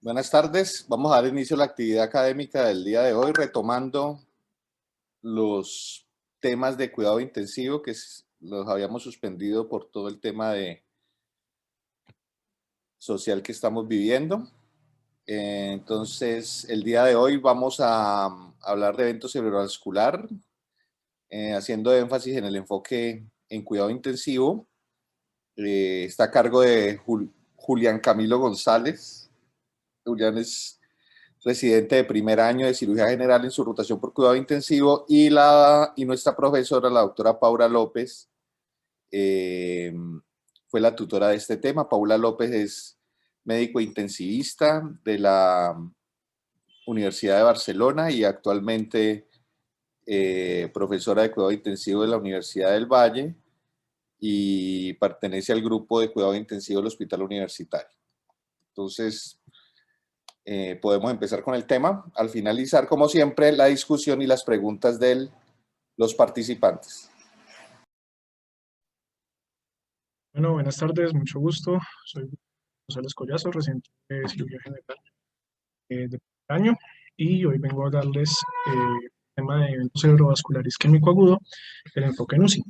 Buenas tardes. Vamos a dar inicio a la actividad académica del día de hoy, retomando los temas de cuidado intensivo que los habíamos suspendido por todo el tema social que estamos viviendo. Entonces, el día de hoy vamos a hablar de evento cerebrovascular, haciendo énfasis en el enfoque en cuidado intensivo. Está a cargo de Julián Camilo González. Julián es residente de primer año de cirugía general en su rotación por cuidado intensivo, y nuestra profesora, la doctora Paula López, fue la tutora de este tema. Paula López es médico intensivista de la Universidad de Barcelona y actualmente profesora de cuidado intensivo de la Universidad del Valle, y pertenece al grupo de cuidado intensivo del Hospital Universitario. Entonces, podemos empezar con el tema. Al finalizar, como siempre, la discusión y las preguntas de los participantes. Bueno, buenas tardes, mucho gusto. Soy González Collazo, residente de cirugía general de primer año, y hoy vengo a darles el tema de eventos cerebrovascular isquémico agudo, el enfoque en UCI.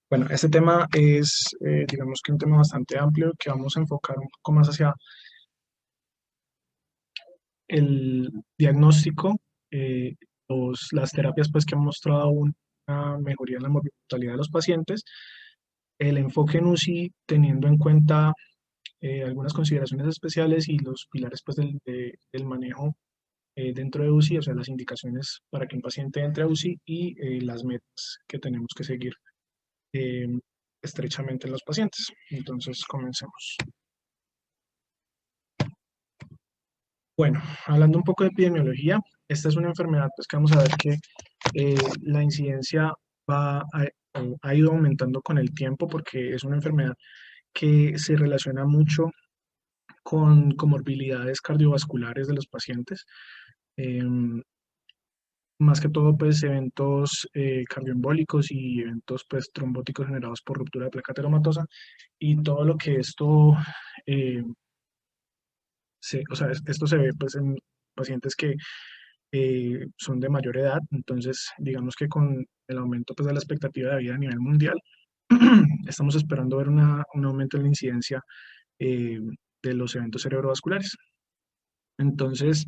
Bueno, este tema es, digamos que un tema bastante amplio que vamos a enfocar un poco más hacia el diagnóstico, las terapias pues que han mostrado una mejoría en la mortalidad de los pacientes, el enfoque en UCI teniendo en cuenta algunas consideraciones especiales y los pilares pues, del manejo dentro de UCI, o sea, las indicaciones para que un paciente entre a UCI y las metas que tenemos que seguir eh, estrechamente en los pacientes. Entonces, comencemos. Bueno, hablando un poco de epidemiología, esta es una enfermedad pues, que vamos a ver que la incidencia ha ido aumentando con el tiempo, porque es una enfermedad que se relaciona mucho con comorbilidades cardiovasculares de los pacientes, más que todo pues eventos cardioembólicos y eventos pues trombóticos generados por ruptura de placa ateromatosa, y todo lo que esto, eh, o sea, esto se ve pues en pacientes que son de mayor edad. Entonces digamos que con el aumento pues de la expectativa de vida a nivel mundial, estamos esperando ver un aumento en la incidencia eh, de los eventos cerebrovasculares. Entonces,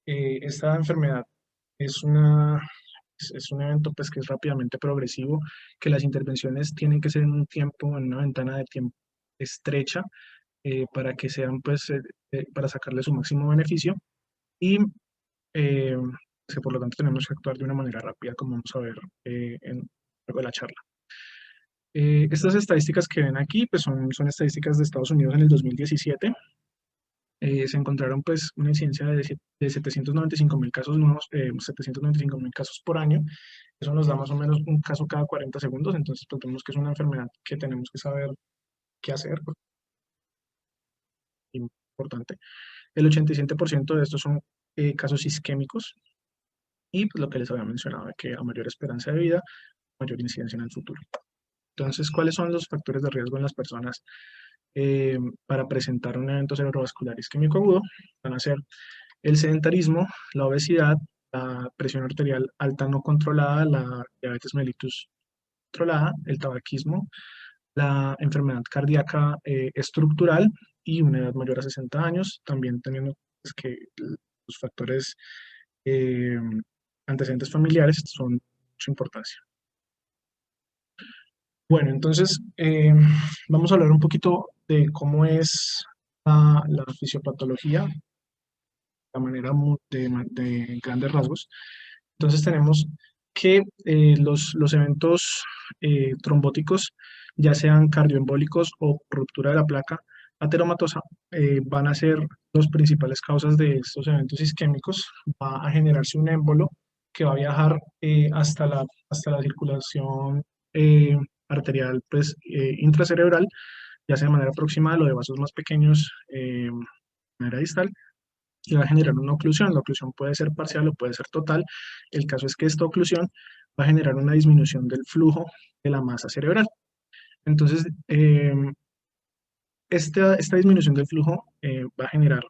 esta enfermedad es es un evento pues, que es rápidamente progresivo, que las intervenciones tienen que ser en un tiempo, en una ventana de tiempo estrecha, para que sean, pues, para sacarle su máximo beneficio, y eh, que por lo tanto tenemos que actuar de una manera rápida, como vamos a ver luego de la charla. Estas estadísticas que ven aquí pues, son estadísticas de Estados Unidos en el 2017. Se encontraron pues una incidencia de 795.000 casos nuevos, 795.000 casos por año. Eso nos da más o menos un caso cada 40 segundos. Entonces pues vemos que es una enfermedad que tenemos que saber qué hacer, porque es importante. El 87% de estos son casos isquémicos, y pues lo que les había mencionado, que a mayor esperanza de vida, mayor incidencia en el futuro. Entonces, ¿cuáles son los factores de riesgo en las personas para presentar un evento cerebrovascular isquémico agudo? Van a ser el sedentarismo, la obesidad, la presión arterial alta no controlada, la diabetes mellitus controlada, el tabaquismo, la enfermedad cardíaca estructural, y una edad mayor a 60 años, también teniendo pues, que los factores eh, antecedentes familiares son de mucha importancia. Bueno, entonces vamos a hablar un poquito de cómo es la fisiopatología, la manera de grandes rasgos. Entonces tenemos que los eventos trombóticos, ya sean cardioembólicos o ruptura de la placa ateromatosa, van a ser las principales causas de estos eventos isquémicos. Va a generarse un émbolo que va a viajar hasta la circulación arterial pues, intracerebral, ya sea de manera proximal o de vasos más pequeños de manera distal, y va a generar una oclusión. La oclusión puede ser parcial o puede ser total. El caso es que esta oclusión va a generar una disminución del flujo de la masa cerebral. Entonces, esta disminución del flujo va a generar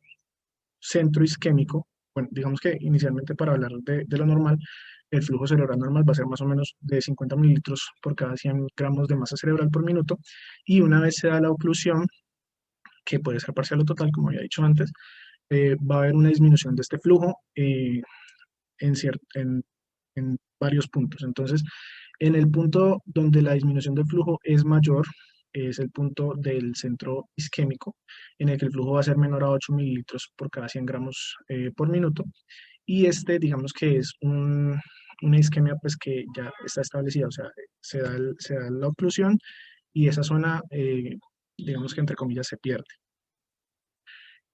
centro isquémico, bueno, digamos que inicialmente para hablar de lo normal, el flujo cerebral normal va a ser más o menos de 50 mililitros por cada 100 gramos de masa cerebral por minuto, y una vez se da la oclusión, que puede ser parcial o total, como había dicho antes, va a haber una disminución de este flujo en varios puntos. Entonces, en el punto donde la disminución del flujo es mayor, es el punto del centro isquémico, en el que el flujo va a ser menor a 8 mililitros por cada 100 gramos por minuto. Y este, digamos que es una isquemia pues que ya está establecida, o sea, se da la oclusión y esa zona, digamos que entre comillas, se pierde.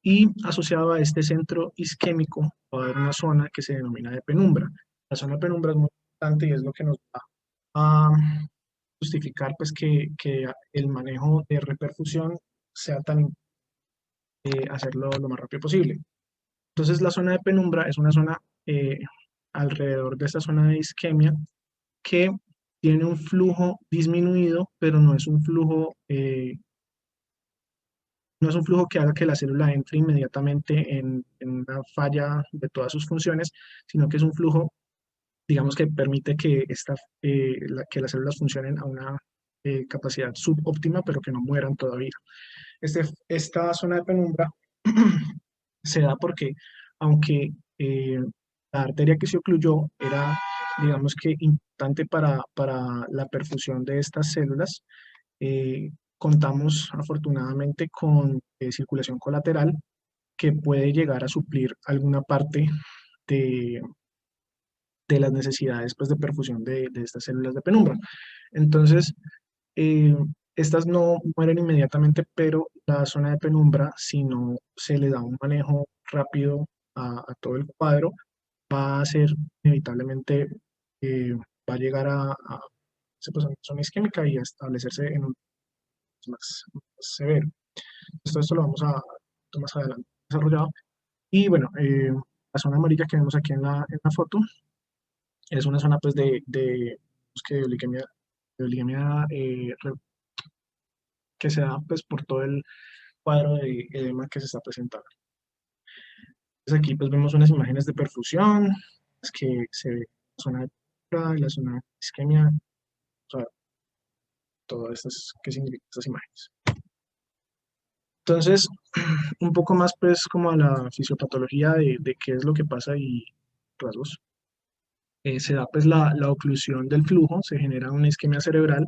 Y asociado a este centro isquémico va a haber una zona que se denomina de penumbra. La zona de penumbra es muy importante y es lo que nos va a justificar pues que el manejo de reperfusión sea tan hacerlo lo más rápido posible. Entonces la zona de penumbra es una zona alrededor de esta zona de isquemia que tiene un flujo disminuido, pero no es un flujo que haga que la célula entre inmediatamente en una falla de todas sus funciones, sino que es un flujo, digamos, que permite que, que las células funcionen a una capacidad subóptima, pero que no mueran todavía. Esta zona de penumbra se da porque, aunque la arteria que se ocluyó era, digamos que, importante para la perfusión de estas células, contamos afortunadamente con circulación colateral que puede llegar a suplir alguna parte de, de las necesidades pues, de perfusión de estas células de penumbra. Entonces, eh, estas no mueren inmediatamente, pero la zona de penumbra, si no se le da un manejo rápido a todo el cuadro, va a ser inevitablemente, va a llegar a pues, a una zona isquémica y a establecerse en un más severo. Esto lo vamos a más adelante desarrollado. Y bueno, la zona amarilla que vemos aquí en la foto es una zona pues pues, que de oligemia que se da pues por todo el cuadro de edema que se está presentando. Entonces aquí pues vemos unas imágenes de perfusión, es que se ve la zona de y la zona de isquemia, o sea, todas estas, qué significan estas imágenes. Entonces, un poco más pues como a la fisiopatología de qué es lo que pasa y rasgos. Se da pues la oclusión del flujo, se genera una isquemia cerebral.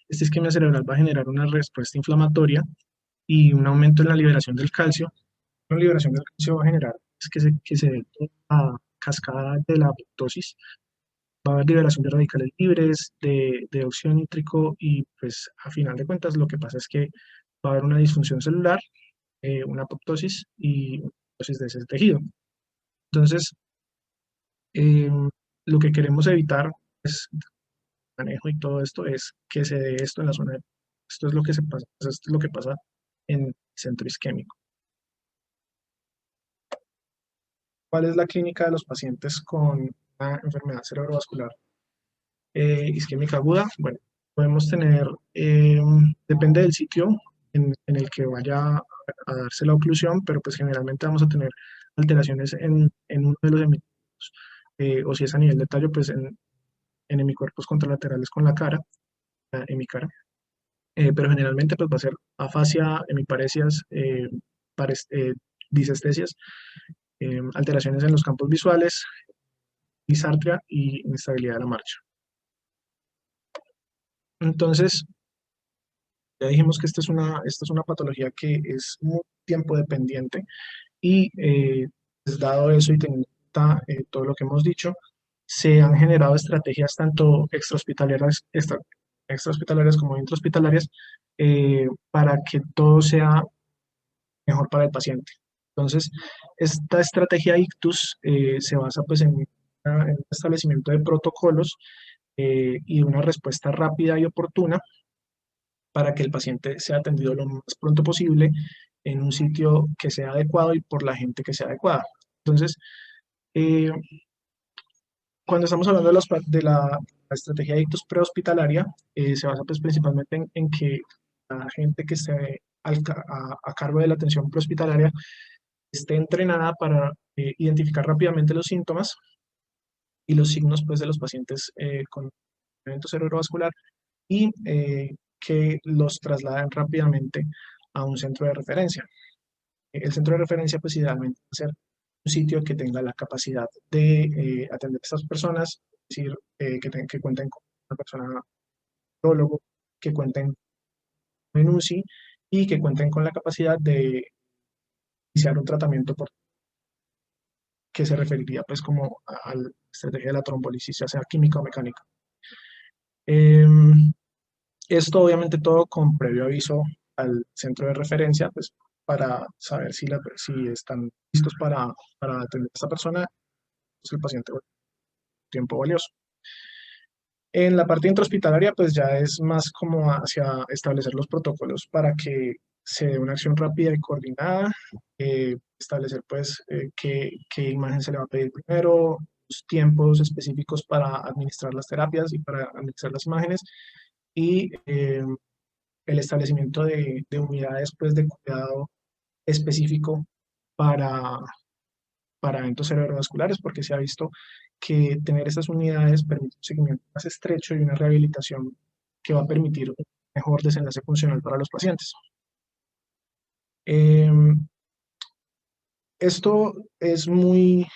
Esta isquemia cerebral va a generar una respuesta inflamatoria y un aumento en la liberación del calcio. La liberación del calcio va a generar es que se dé a cascada de la apoptosis. Va a haber liberación de radicales libres, de óxido nítrico y pues a final de cuentas lo que pasa es que va a haber una disfunción celular, una apoptosis y una apoptosis de ese tejido. Entonces, eh, lo que queremos evitar es manejo y todo esto es que se dé esto en la zona de... Esto es lo que se pasa, esto es lo que pasa en el centro isquémico. ¿Cuál es la clínica de los pacientes con una enfermedad cerebrovascular isquémica aguda? Bueno, podemos tener, depende del sitio en el que vaya a darse la oclusión, pero pues generalmente vamos a tener alteraciones en uno de los hemisferios, o si es a nivel de tallo, pues en hemicuerpos contralaterales con la cara, hemicara. Pero generalmente pues va a ser afasia, hemiparesias, disestesias, alteraciones en los campos visuales, disartria y inestabilidad de la marcha. Entonces, ya dijimos que esta es una patología que es muy tiempo dependiente y pues, dado eso y teniendo en cuenta todo lo que hemos dicho, se han generado estrategias tanto extrahospitalarias como intrahospitalarias para que todo sea mejor para el paciente. Entonces, esta estrategia ICTUS se basa pues, en el establecimiento de protocolos y una respuesta rápida y oportuna para que el paciente sea atendido lo más pronto posible en un sitio que sea adecuado y por la gente que sea adecuada. Entonces, eh, cuando estamos hablando la estrategia de ictus prehospitalaria, se basa pues, principalmente en que la gente que esté a cargo de la atención prehospitalaria esté entrenada para identificar rápidamente los síntomas y los signos pues, de los pacientes con evento cerebrovascular y que los trasladen rápidamente a un centro de referencia. El centro de referencia, pues idealmente va a ser un sitio que tenga la capacidad de atender a estas personas, es decir, que cuenten con una persona prólogo, que cuenten con un UCI y que cuenten con la capacidad de iniciar un tratamiento que se referiría pues como a la estrategia de la trombolisis, ya sea química o mecánica. Esto obviamente todo con previo aviso al centro de referencia, pues para saber si están listos para atender a esta persona, pues el paciente tiempo valioso. En la parte intrahospitalaria, pues ya es más como hacia establecer los protocolos para que se dé una acción rápida y coordinada, establecer pues qué imagen se le va a pedir primero, los tiempos específicos para administrar las terapias y para administrar las imágenes y el establecimiento de unidades pues de cuidado específico para, para eventos cerebrovasculares, porque se ha visto que tener estas unidades permite un seguimiento más estrecho y una rehabilitación que va a permitir un mejor desenlace funcional para los pacientes. Esto es muy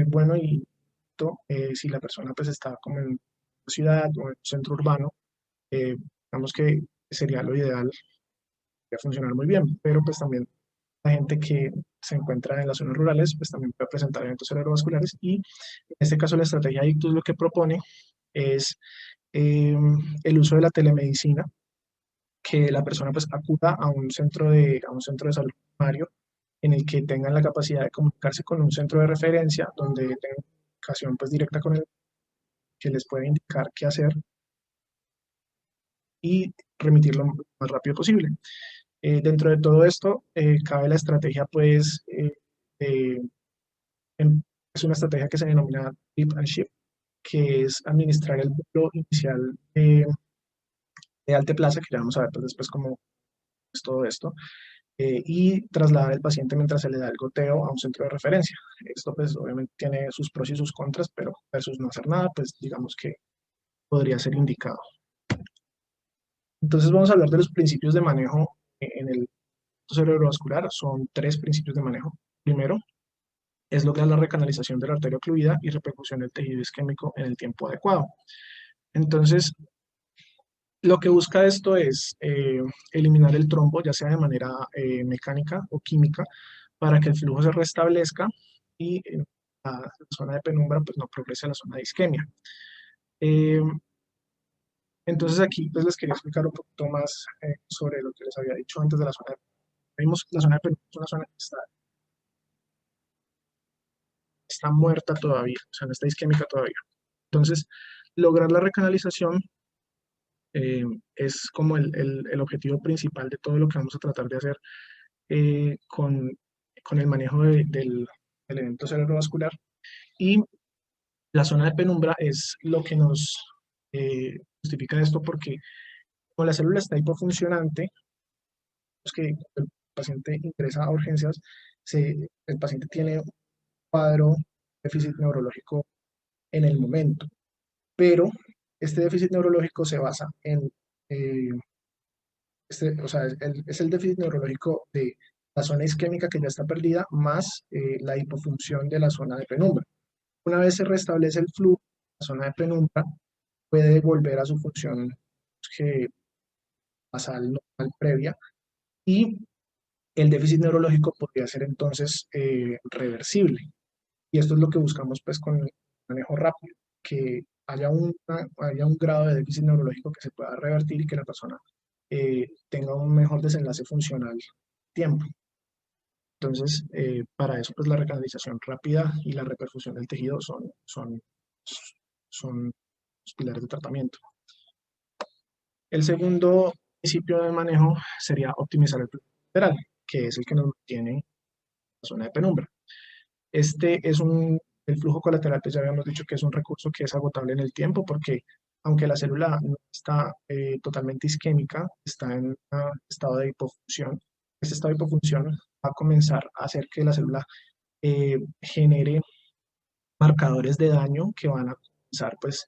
bueno y si la persona pues está como en una ciudad o en un centro urbano, digamos que sería lo ideal, a funcionar muy bien, pero pues también la gente que se encuentra en las zonas rurales, pues también puede presentar eventos cerebrovasculares y en este caso la estrategia Ictus lo que propone es el uso de la telemedicina, que la persona pues acuda a un centro de salud primario en el que tengan la capacidad de comunicarse con un centro de referencia donde tengan comunicación pues directa con el que les puede indicar qué hacer y remitirlo lo más rápido posible. Dentro de todo esto, cabe la estrategia, pues, es una estrategia que se denomina Dip and Shift, que es administrar el vuelo inicial de Alteplaza, que ya vamos a ver pues, después cómo es todo esto, y trasladar al paciente mientras se le da el goteo a un centro de referencia. Esto, pues, obviamente tiene sus pros y sus contras, pero versus no hacer nada, pues, digamos que podría ser indicado. Entonces, vamos a hablar de los principios de manejo en el cerebrovascular. Son 3 principios de manejo. Primero, es lograr la recanalización de la arteria ocluida y repercusión del tejido isquémico en el tiempo adecuado. Entonces, lo que busca esto es eliminar el trombo, ya sea de manera mecánica o química, para que el flujo se restablezca y la zona de penumbra pues, no progrese a la zona de isquemia. Eh, entonces aquí pues, les quería explicar un poquito más sobre lo que les había dicho antes de la zona de penumbra. Vimos que la zona de penumbra es una zona que está muerta todavía, o sea, no está isquémica todavía. Entonces, lograr la recanalización es como el objetivo principal de todo lo que vamos a tratar de hacer con el manejo del evento cerebrovascular. Y la zona de penumbra es lo que nos justifica esto porque como la célula está hipofuncionante, es que el paciente ingresa a urgencias, el paciente tiene un cuadro de déficit neurológico en el momento, pero este déficit neurológico se basa en o sea, es el déficit neurológico de la zona isquémica que ya está perdida, más la hipofunción de la zona de penumbra. Una vez se restablece el flujo, la zona de penumbra puede volver a su función que basal normal previa y el déficit neurológico podría ser entonces reversible. Y esto es lo que buscamos pues con el manejo rápido, que haya un grado de déficit neurológico que se pueda revertir y que la persona tenga un mejor desenlace funcional tiempo. Entonces, para eso, pues la recanalización rápida y la reperfusión del tejido son los pilares de tratamiento. El segundo principio de manejo sería optimizar el flujo lateral, que es el que nos mantiene en la zona de penumbra. El flujo colateral, pues ya habíamos dicho que es un recurso que es agotable en el tiempo porque aunque la célula no está totalmente isquémica, está en un estado de hipofunción. Este estado de hipofunción va a comenzar a hacer que la célula genere marcadores de daño que van a comenzar pues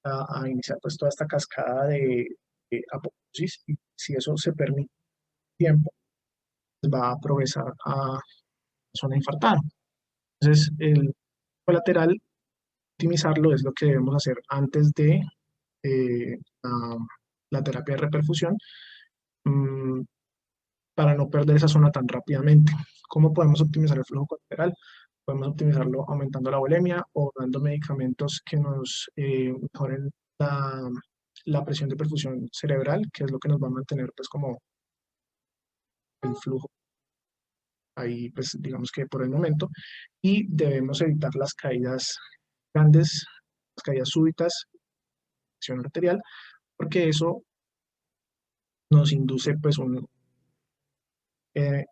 a iniciar pues toda esta cascada de apoptosis, y si eso se permite tiempo, pues va a progresar a zona infartada. Entonces, el colateral, optimizarlo es lo que debemos hacer antes de la, la terapia de reperfusión, mm, para no perder esa zona tan rápidamente. ¿Cómo podemos optimizar el flujo colateral? Podemos optimizarlo aumentando la volemia o dando medicamentos que nos mejoren la presión de perfusión cerebral, que es lo que nos va a mantener pues como el flujo ahí, pues digamos que por el momento. Y debemos evitar las caídas grandes, las caídas súbitas, presión arterial, porque eso nos induce pues un eh,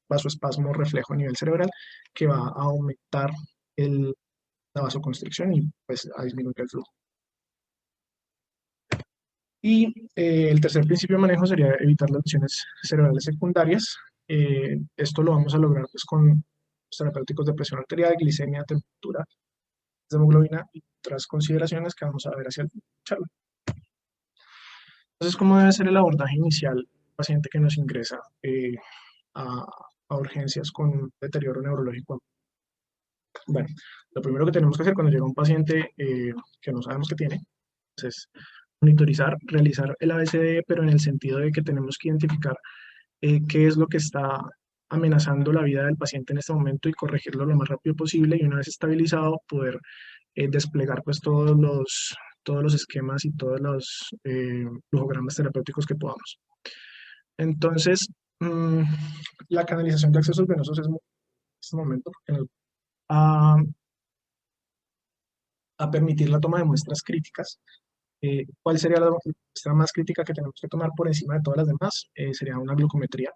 vasoespasmo reflejo a nivel cerebral que va a aumentar la vasoconstricción y pues a disminuir el flujo. Y el tercer principio de manejo sería evitar las lesiones cerebrales secundarias. Esto lo vamos a lograr pues con los terapéuticos de presión arterial, glicemia, temperatura, hemoglobina y otras consideraciones que vamos a ver hacia el final de la charla. Entonces, ¿cómo debe ser el abordaje inicial del paciente que nos ingresa a, a urgencias con deterioro neurológico? Bueno, lo primero que tenemos que hacer cuando llega un paciente que no sabemos que tiene, pues, es monitorizar, realizar el ABCD, pero en el sentido de que tenemos que identificar qué es lo que está amenazando la vida del paciente en este momento y corregirlo lo más rápido posible, y una vez estabilizado poder desplegar pues todos los esquemas y todos los flujogramas terapéuticos que podamos. Entonces, mm, la canalización de accesos venosos es muy en este momento porque nos va a permitir la toma de muestras críticas. ¿Cuál sería la muestra más crítica que tenemos que tomar por encima de todas las demás? Sería una glucometría,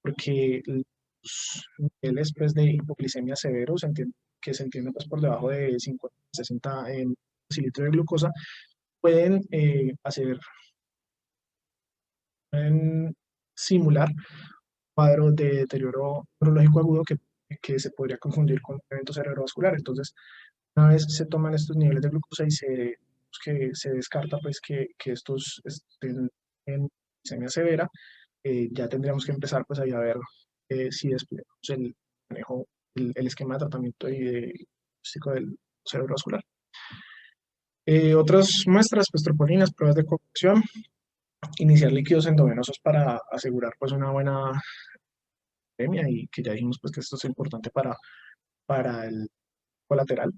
porque los niveles pues, de hipoglicemia severos que se entiende pues, por debajo de 50, 60 en decilitro de glucosa pueden pueden simular cuadros de deterioro neurológico agudo que se podría confundir con un evento cerebrovascular. Entonces, una vez se toman estos niveles de glucosa y que se descarta pues, que estos estén en glicemia severa, ya tendríamos que empezar pues, ahí a ver si desplegamos el manejo, el esquema de tratamiento y de diagnóstico del cerebrovascular. Otras muestras, pues tropolinas, pruebas de coagulación, iniciar líquidos endovenosos para asegurar pues una buena anemia, y que ya dijimos pues que esto es importante para el colateral.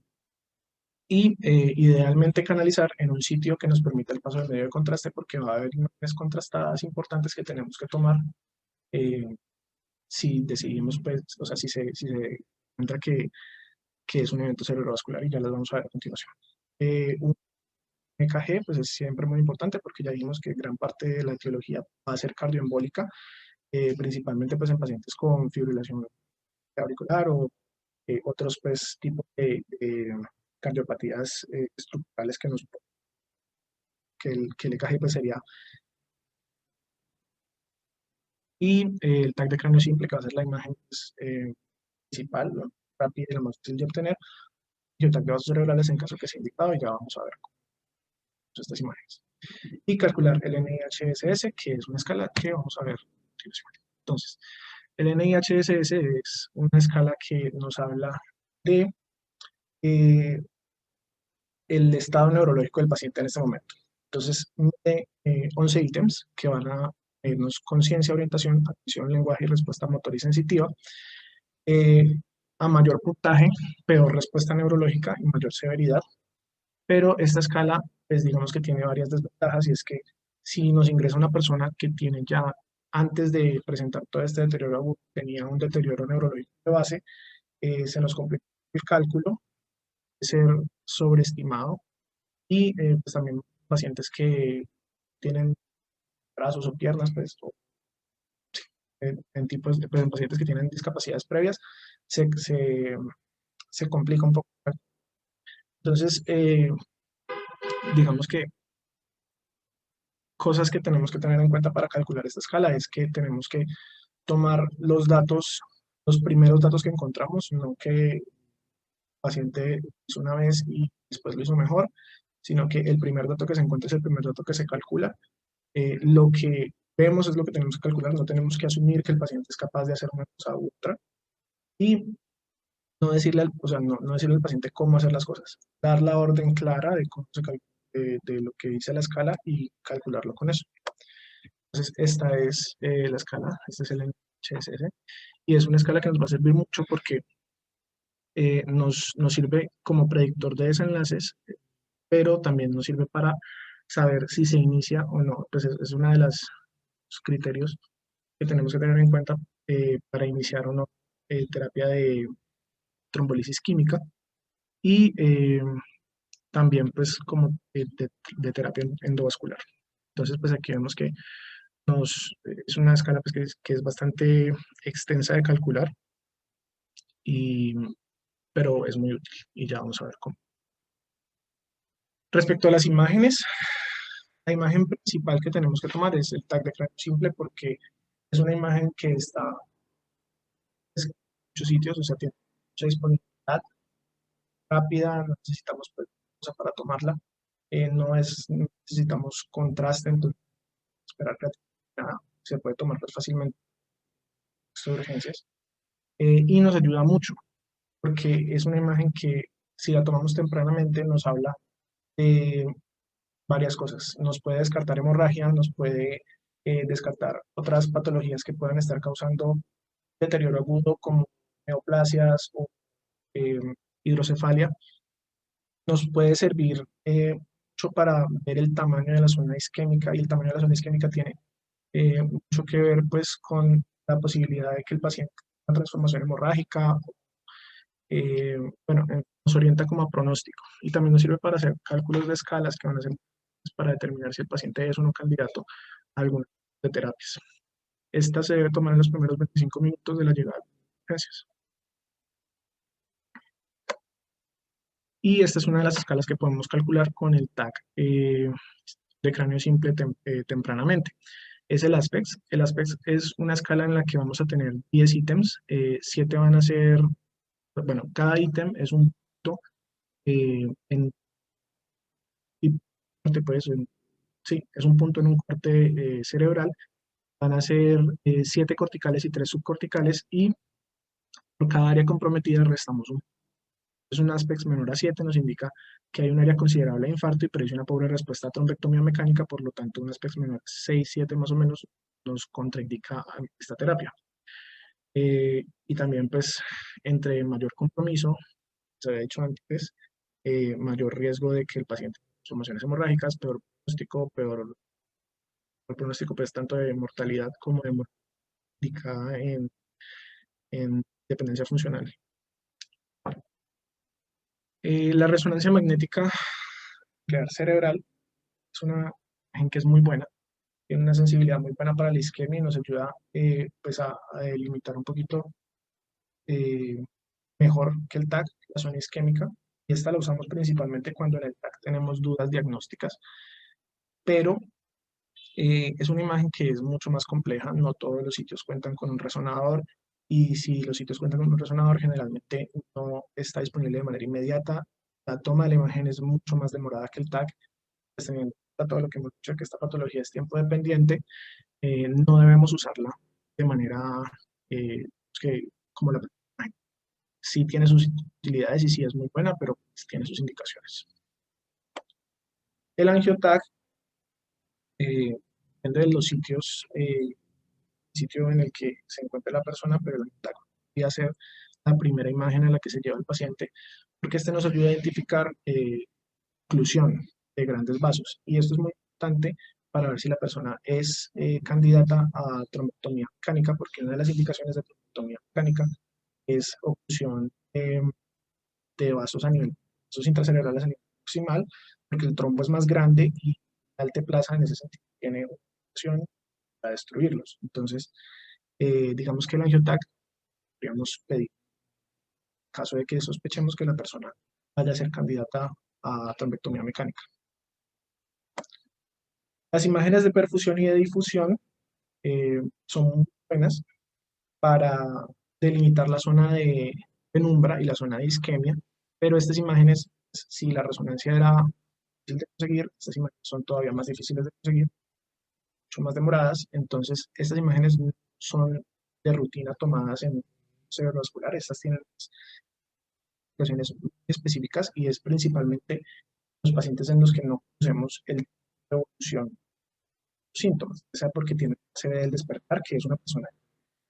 Y idealmente canalizar en un sitio que nos permita el paso del medio de contraste, porque va a haber imágenes contrastadas importantes que tenemos que tomar eh, si decidimos, pues, o sea, si se encuentra que es un evento cerebrovascular, y ya las vamos a ver a continuación. Un EKG, pues es siempre muy importante porque ya dijimos que gran parte de la etiología va a ser cardioembólica, principalmente pues en pacientes con fibrilación auricular o otros pues tipos de cardiopatías estructurales que el EKG pues sería. Y el TAC de cráneo simple, que va a ser la imagen pues, principal, ¿no? Rápida y la más fácil de obtener, y el TAC de vasos cerebrales en caso que sea indicado, y ya vamos a ver estas imágenes. Y calcular el NIHSS, que es una escala que vamos a ver a continuación. Entonces, el NIHSS es una escala que nos habla de eh, el estado neurológico del paciente en este momento. Entonces, mide 11 ítems que van a medirnos conciencia, orientación, atención, lenguaje y respuesta motor y sensitiva. Eh, a mayor puntaje, peor respuesta neurológica y mayor severidad. Pero esta escala, pues digamos que tiene varias desventajas, y es que si nos ingresa una persona que tiene ya, antes de presentar todo este deterioro agudo, tenía un deterioro neurológico de base, se nos complica el cálculo, puede ser sobreestimado, y pues también pacientes que tienen brazos o piernas, pues, en tipos pues, en pacientes que tienen discapacidades previas, se, se, se complica un poco. Entonces, digamos que cosas que tenemos que tener en cuenta para calcular esta escala es que tenemos que tomar los datos, los primeros datos que encontramos, no que el paciente hizo una vez y después lo hizo mejor, sino que el primer dato que se encuentra es el primer dato que se calcula. Lo que vemos es lo que tenemos que calcular, no tenemos que asumir que el paciente es capaz de hacer una cosa u otra y no decirle o sea, no decirle al paciente cómo hacer las cosas, dar la orden clara de cómo de lo que dice la escala y calcularlo con eso. Entonces, esta es la escala, este es el NHSS, y es una escala que nos va a servir mucho porque nos sirve como predictor de desenlaces, pero también nos sirve para saber si se inicia o no. Pues es uno de los criterios que tenemos que tener en cuenta para iniciar o no terapia de trombolisis química y también pues como de terapia endovascular. Entonces pues aquí vemos que es una escala pues, que es bastante extensa de calcular, y, pero es muy útil y ya vamos a ver cómo. Respecto a las imágenes, la imagen principal que tenemos que tomar es el TAC de cráneo simple porque es una imagen que está en muchos sitios, o sea, tiene mucha disponibilidad rápida, no necesitamos pues, cosa para tomarla, no necesitamos contraste, entonces esperar que nada, se puede tomar pues, fácilmente de urgencias y nos ayuda mucho porque es una imagen que si la tomamos tempranamente nos habla de varias cosas. Nos puede descartar hemorragia, nos puede descartar otras patologías que puedan estar causando deterioro agudo como neoplasias o eh, hidrocefalia. Nos puede servir mucho para ver el tamaño de la zona isquémica y el tamaño de la zona isquémica tiene mucho que ver pues con la posibilidad de que el paciente tenga una transformación hemorrágica. Bueno, nos orienta como a pronóstico y también nos sirve para hacer cálculos de escalas que van a ser para determinar si el paciente es o no candidato a alguna de terapias. Esta se debe tomar en los primeros 25 minutos de la llegada. Gracias. Y esta es una de las escalas que podemos calcular con el TAC de cráneo simple tempranamente. Es el ASPEX. El ASPEX es una escala en la que vamos a tener 10 ítems. 7 van a ser, bueno, cada ítem es un punto en pues, sí, es un punto en un corte cerebral. Van a ser 7 corticales y 3 subcorticales y por cada área comprometida restamos un. Es un aspecto menor a 7, nos indica que hay un área considerable de infarto y predice una pobre respuesta a trombectomía mecánica, por lo tanto un aspecto menor a 6, 7 más o menos nos contraindica a esta terapia. Y también pues entre mayor compromiso, se había dicho antes, mayor riesgo de que el paciente tenga emociones hemorrágicas, peor pronóstico pues tanto de mortalidad como de mortalidad en dependencia funcional. La resonancia magnética nuclear cerebral es una imagen que es muy buena, tiene una sensibilidad muy buena para la isquemia y nos ayuda pues a delimitar un poquito eh, mejor que el TAC, la zona isquémica. Y esta la usamos principalmente cuando en el TAC tenemos dudas diagnósticas, pero es una imagen que es mucho más compleja, no todos los sitios cuentan con un resonador y si los sitios cuentan con un resonador generalmente no está disponible de manera inmediata. La toma de la imagen es mucho más demorada que el TAC, pues teniendo en cuenta todo lo que hemos dicho que esta patología es tiempo dependiente, no debemos usarla de manera eh, que, como la imagen. Sí tiene sus utilidades y sí es muy buena, pero pues tiene sus indicaciones. El AngioTAC depende de los sitios sitio en el que se encuentre la persona, pero el TAC podría ser la primera imagen a la que se lleva el paciente, porque este nos ayuda a identificar oclusión de grandes vasos. Y esto es muy importante para ver si la persona es candidata a trombectomía mecánica, porque una de las indicaciones de trombectomía mecánica es oclusión de vasos a nivel, vasos intracerebrales a nivel proximal, porque el trombo es más grande y la alteplasa en ese sentido tiene opción para destruirlos. Entonces, digamos que el angiotac podríamos pedir, en caso de que sospechemos que la persona vaya a ser candidata a trombectomía mecánica. Las imágenes de perfusión y de difusión son muy buenas para delimitar la zona de penumbra y la zona de isquemia, pero estas imágenes, si la resonancia era difícil de conseguir, estas imágenes son todavía más difíciles de conseguir, mucho más demoradas, entonces estas imágenes no son de rutina tomadas en cerebrovascular, estas tienen situaciones específicas y es principalmente los pacientes en los que no conocemos el tipo de evolución de los síntomas, o sea, porque tiene se ve el despertar, que es una persona que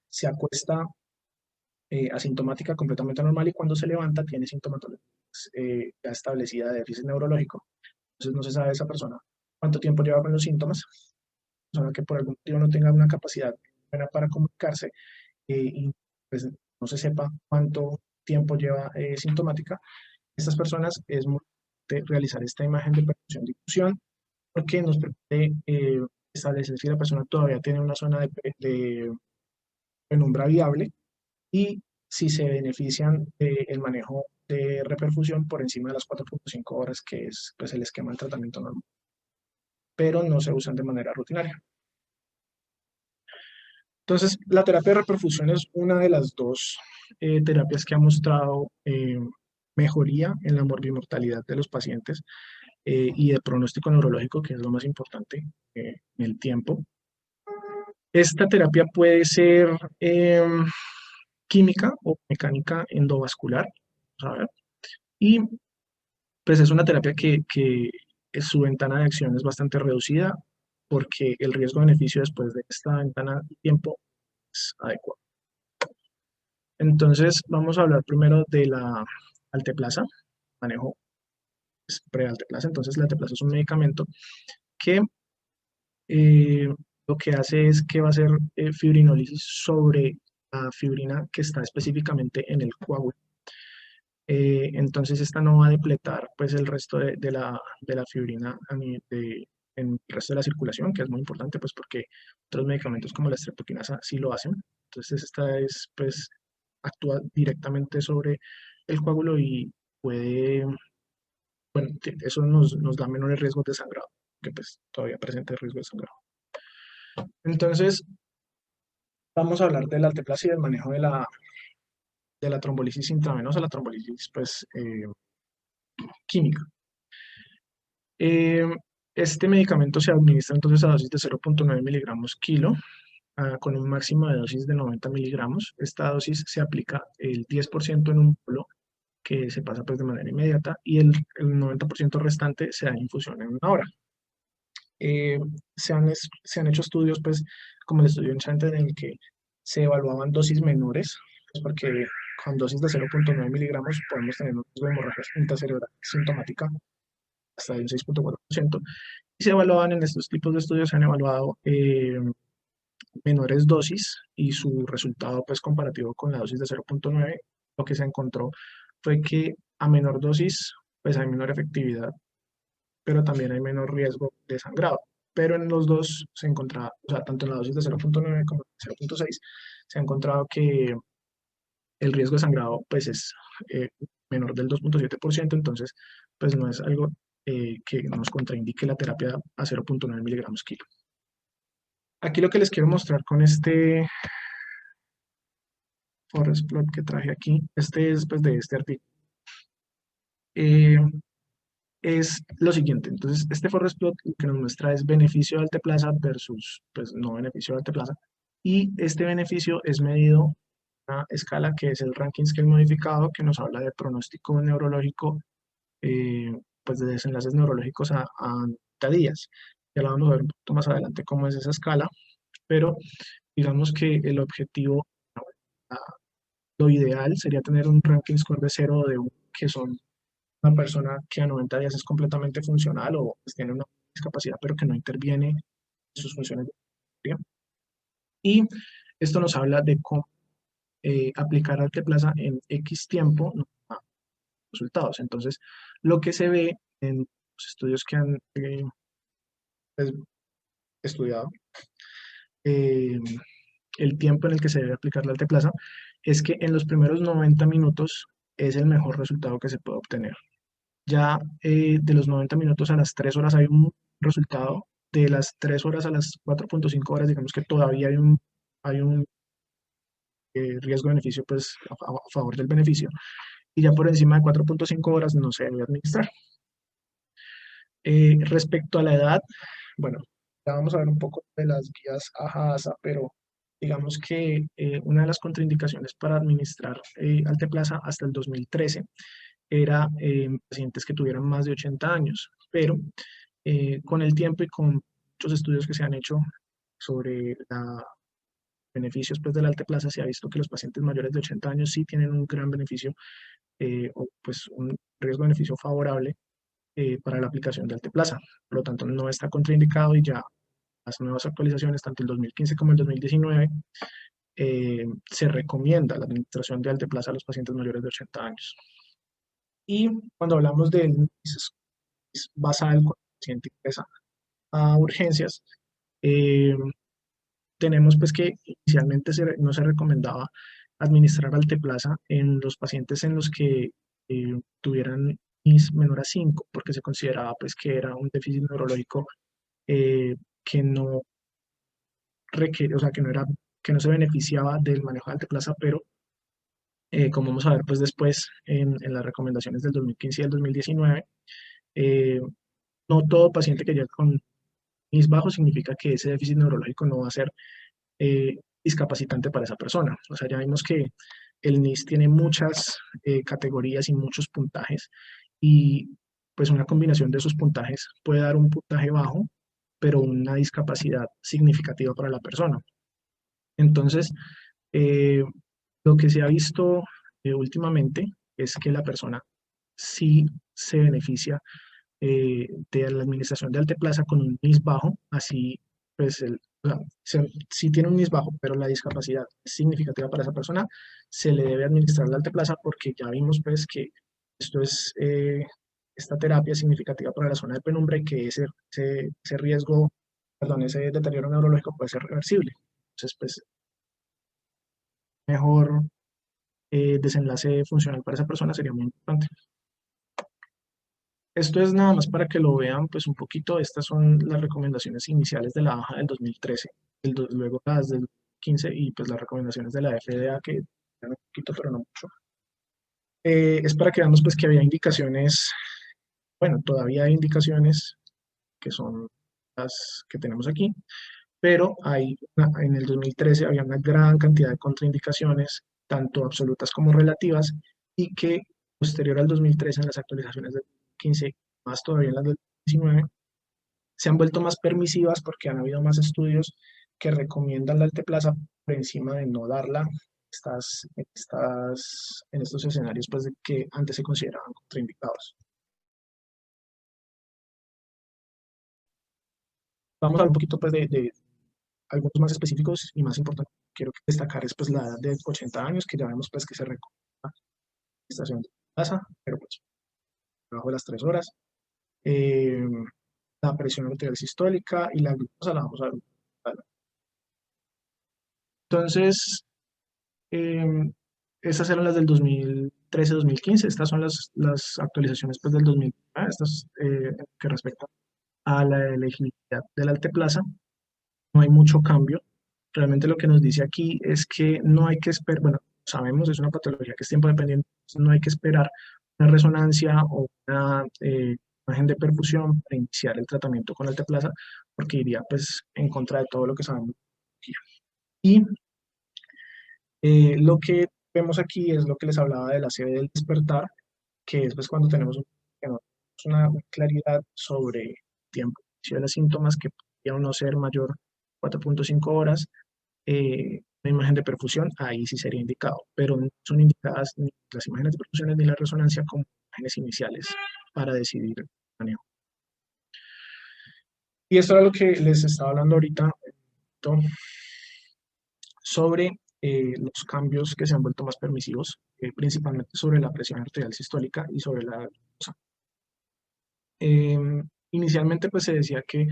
se acuesta asintomática completamente normal y cuando se levanta tiene sintomatología ya establecida de déficit neurológico. Entonces no se sabe esa persona cuánto tiempo lleva con los síntomas, persona que por algún motivo no tenga una capacidad buena para comunicarse y pues no se sepa cuánto tiempo lleva sintomática. Estas personas es muy importante realizar esta imagen de percusión difusión porque nos permite establecer si la persona todavía tiene una zona de penumbra viable y si se benefician del manejo de reperfusión por encima de las 4.5 horas, que es pues, el esquema de tratamiento normal, pero no se usan de manera rutinaria. Entonces, la terapia de reperfusión es una de las dos terapias que ha mostrado mejoría en la morbimortalidad de los pacientes y de pronóstico neurológico, que es lo más importante en el tiempo. Esta terapia puede ser química o mecánica endovascular, ¿sabes? Y pues es una terapia que su ventana de acción es bastante reducida porque el riesgo-beneficio después de esta ventana de tiempo es adecuado. Entonces vamos a hablar primero de la alteplasa, manejo pre-alteplasa. Entonces la alteplasa es un medicamento que eh, lo que hace es que va a hacer fibrinólisis sobre la fibrina que está específicamente en el coágulo. Entonces esta no va a depletar pues el resto de la fibrina en el resto de la circulación, que es muy importante pues porque otros medicamentos como la streptokinasa sí lo hacen. Entonces esta es pues actúa directamente sobre el coágulo y puede, bueno, eso nos da menores riesgos de sangrado, que pues todavía presenta el riesgo de sangrado. Entonces vamos a hablar de la alteplasia y del manejo de la trombolisis intravenosa, la trombolisis pues química. Eh, este medicamento se administra entonces a dosis de 0.9 miligramos kilo, con un máximo de dosis de 90 miligramos. Esta dosis se aplica el 10% en un polo que se pasa pues de manera inmediata y el 90% restante se da en infusión en una hora. Eh, se han hecho estudios pues como el estudio en Chanter en el que se evaluaban dosis menores, pues porque con dosis de 0.9 miligramos podemos tener un riesgo de hemorragia intracerebral sintomática hasta de un 6.4%. Y se evaluaban en estos tipos de estudios, se han evaluado menores dosis y su resultado pues comparativo con la dosis de 0.9, lo que se encontró fue que a menor dosis pues hay menor efectividad, pero también hay menor riesgo de sangrado. Pero en los dos se encontraba, o sea, tanto en la dosis de 0.9 como en 0.6, se ha encontrado que el riesgo de sangrado pues es menor del 2.7%, entonces pues no es algo que nos contraindique la terapia a 0.9 miligramos kilo. Aquí lo que les quiero mostrar con este forest plot que traje aquí, este es pues de este artículo, eh, es lo siguiente. Entonces, este forest plot lo que nos muestra es beneficio de alteplasa versus pues no beneficio de alteplasa. Y este beneficio es medido una escala que es el ranking scale modificado, que nos habla de pronóstico neurológico, pues de desenlaces neurológicos a días. Ya lo vamos a ver un poquito más adelante cómo es esa escala, pero digamos que el objetivo, ah, lo ideal sería tener un ranking score de 0 o de 1, que son una persona que a 90 días es completamente funcional o pues, tiene una discapacidad, pero que no interviene en sus funciones de memoria. Y esto nos habla de cómo aplicar alteplasa en X tiempo nos da resultados. Entonces, lo que se ve en los estudios que han pues, estudiado eh, el tiempo en el que se debe aplicar la alteplasa es que en los primeros 90 minutos es el mejor resultado que se puede obtener. Ya de los 90 minutos a las 3 horas hay un resultado, de las 3 horas a las 4.5 horas, digamos que todavía hay un riesgo-beneficio pues a favor del beneficio, y ya por encima de 4.5 horas no se debe administrar. Respecto a la edad, bueno, ya vamos a ver un poco de las guías AHA-ASA, pero digamos que una de las contraindicaciones para administrar Alteplasa hasta el 2013 era pacientes que tuvieran más de 80 años, pero con el tiempo y con muchos estudios que se han hecho sobre los beneficios pues, de la Alteplasa, se ha visto que los pacientes mayores de 80 años sí tienen un gran beneficio o pues un riesgo-beneficio favorable para la aplicación de Alteplasa. Por lo tanto, no está contraindicado y ya las nuevas actualizaciones, tanto el 2015 como el 2019, se recomienda la administración de Alteplasa a los pacientes mayores de 80 años. Y cuando hablamos de basal, cuando el paciente ingresa a urgencias, eh, tenemos pues que inicialmente no se recomendaba administrar Alteplasa en los pacientes en los que tuvieran IS menor a 5, porque se consideraba pues que era un déficit neurológico que no requiere, o sea, que no se beneficiaba del manejo de Alteplasa, pero como vamos a ver pues después en las recomendaciones del 2015 y del 2019, eh, no todo paciente que llega con IS bajo significa que ese déficit neurológico no va a ser eh, discapacitante para esa persona. O sea, ya vimos que el NIS tiene muchas categorías y muchos puntajes y pues una combinación de esos puntajes puede dar un puntaje bajo, pero una discapacidad significativa para la persona. Entonces, eh, lo que se ha visto últimamente es que la persona sí se beneficia de la administración de Alteplasa con un NIS bajo, así pues o sea, si tiene un NIS bajo, pero la discapacidad es significativa para esa persona, se le debe administrar la Alteplasa porque ya vimos pues que esto es, esta terapia es significativa para la zona de penumbra y que ese riesgo, perdón, ese deterioro neurológico puede ser reversible. Entonces, pues, mejor desenlace funcional para esa persona sería muy importante. Esto es nada más para que lo vean pues un poquito. Estas son las recomendaciones iniciales de la AJA del 2013, luego las del 15 y pues las recomendaciones de la FDA que eran un poquito pero no mucho. Es para que veamos pues que había indicaciones, bueno, todavía hay indicaciones que son las que tenemos aquí, pero en el 2013 había una gran cantidad de contraindicaciones, tanto absolutas como relativas, y que posterior al 2013 en las actualizaciones del 15, más todavía en las del 19, se han vuelto más permisivas porque han habido más estudios que recomiendan la alteplasa por encima de no darla en estos escenarios pues, que antes se consideraban contraindicados. Vamos a hablar un poquito pues, de algunos más específicos y más importantes. Quiero destacar es pues, la edad de 80 años, que ya vemos pues, que se recomienda la estación de plaza, pero pues debajo de las 3 horas. La presión arterial sistólica y la glucosa la vamos a ver. Entonces, eh, estas eran las del 2013-2015, estas son las actualizaciones pues, del 2000, estas que respectan a la elegibilidad del alteplaza. No hay mucho cambio. Realmente lo que nos dice aquí es que no hay que esperar, bueno, sabemos, es una patología que es tiempo dependiente, no hay que esperar una resonancia o una imagen de perfusión para iniciar el tratamiento con alteplasa, porque iría pues en contra de todo lo que sabemos. Y lo que vemos aquí es lo que les hablaba de la sede del despertar, que es pues cuando tenemos una claridad sobre el tiempo de los síntomas que podría no ser mayor 4.5 horas, una imagen de perfusión, ahí sí sería indicado, pero no son indicadas ni las imágenes de perfusión ni la resonancia como imágenes iniciales para decidir el manejo. Y esto era lo que les estaba hablando ahorita sobre los cambios que se han vuelto más permisivos, principalmente sobre la presión arterial sistólica y sobre la glucosa. Inicialmente pues se decía que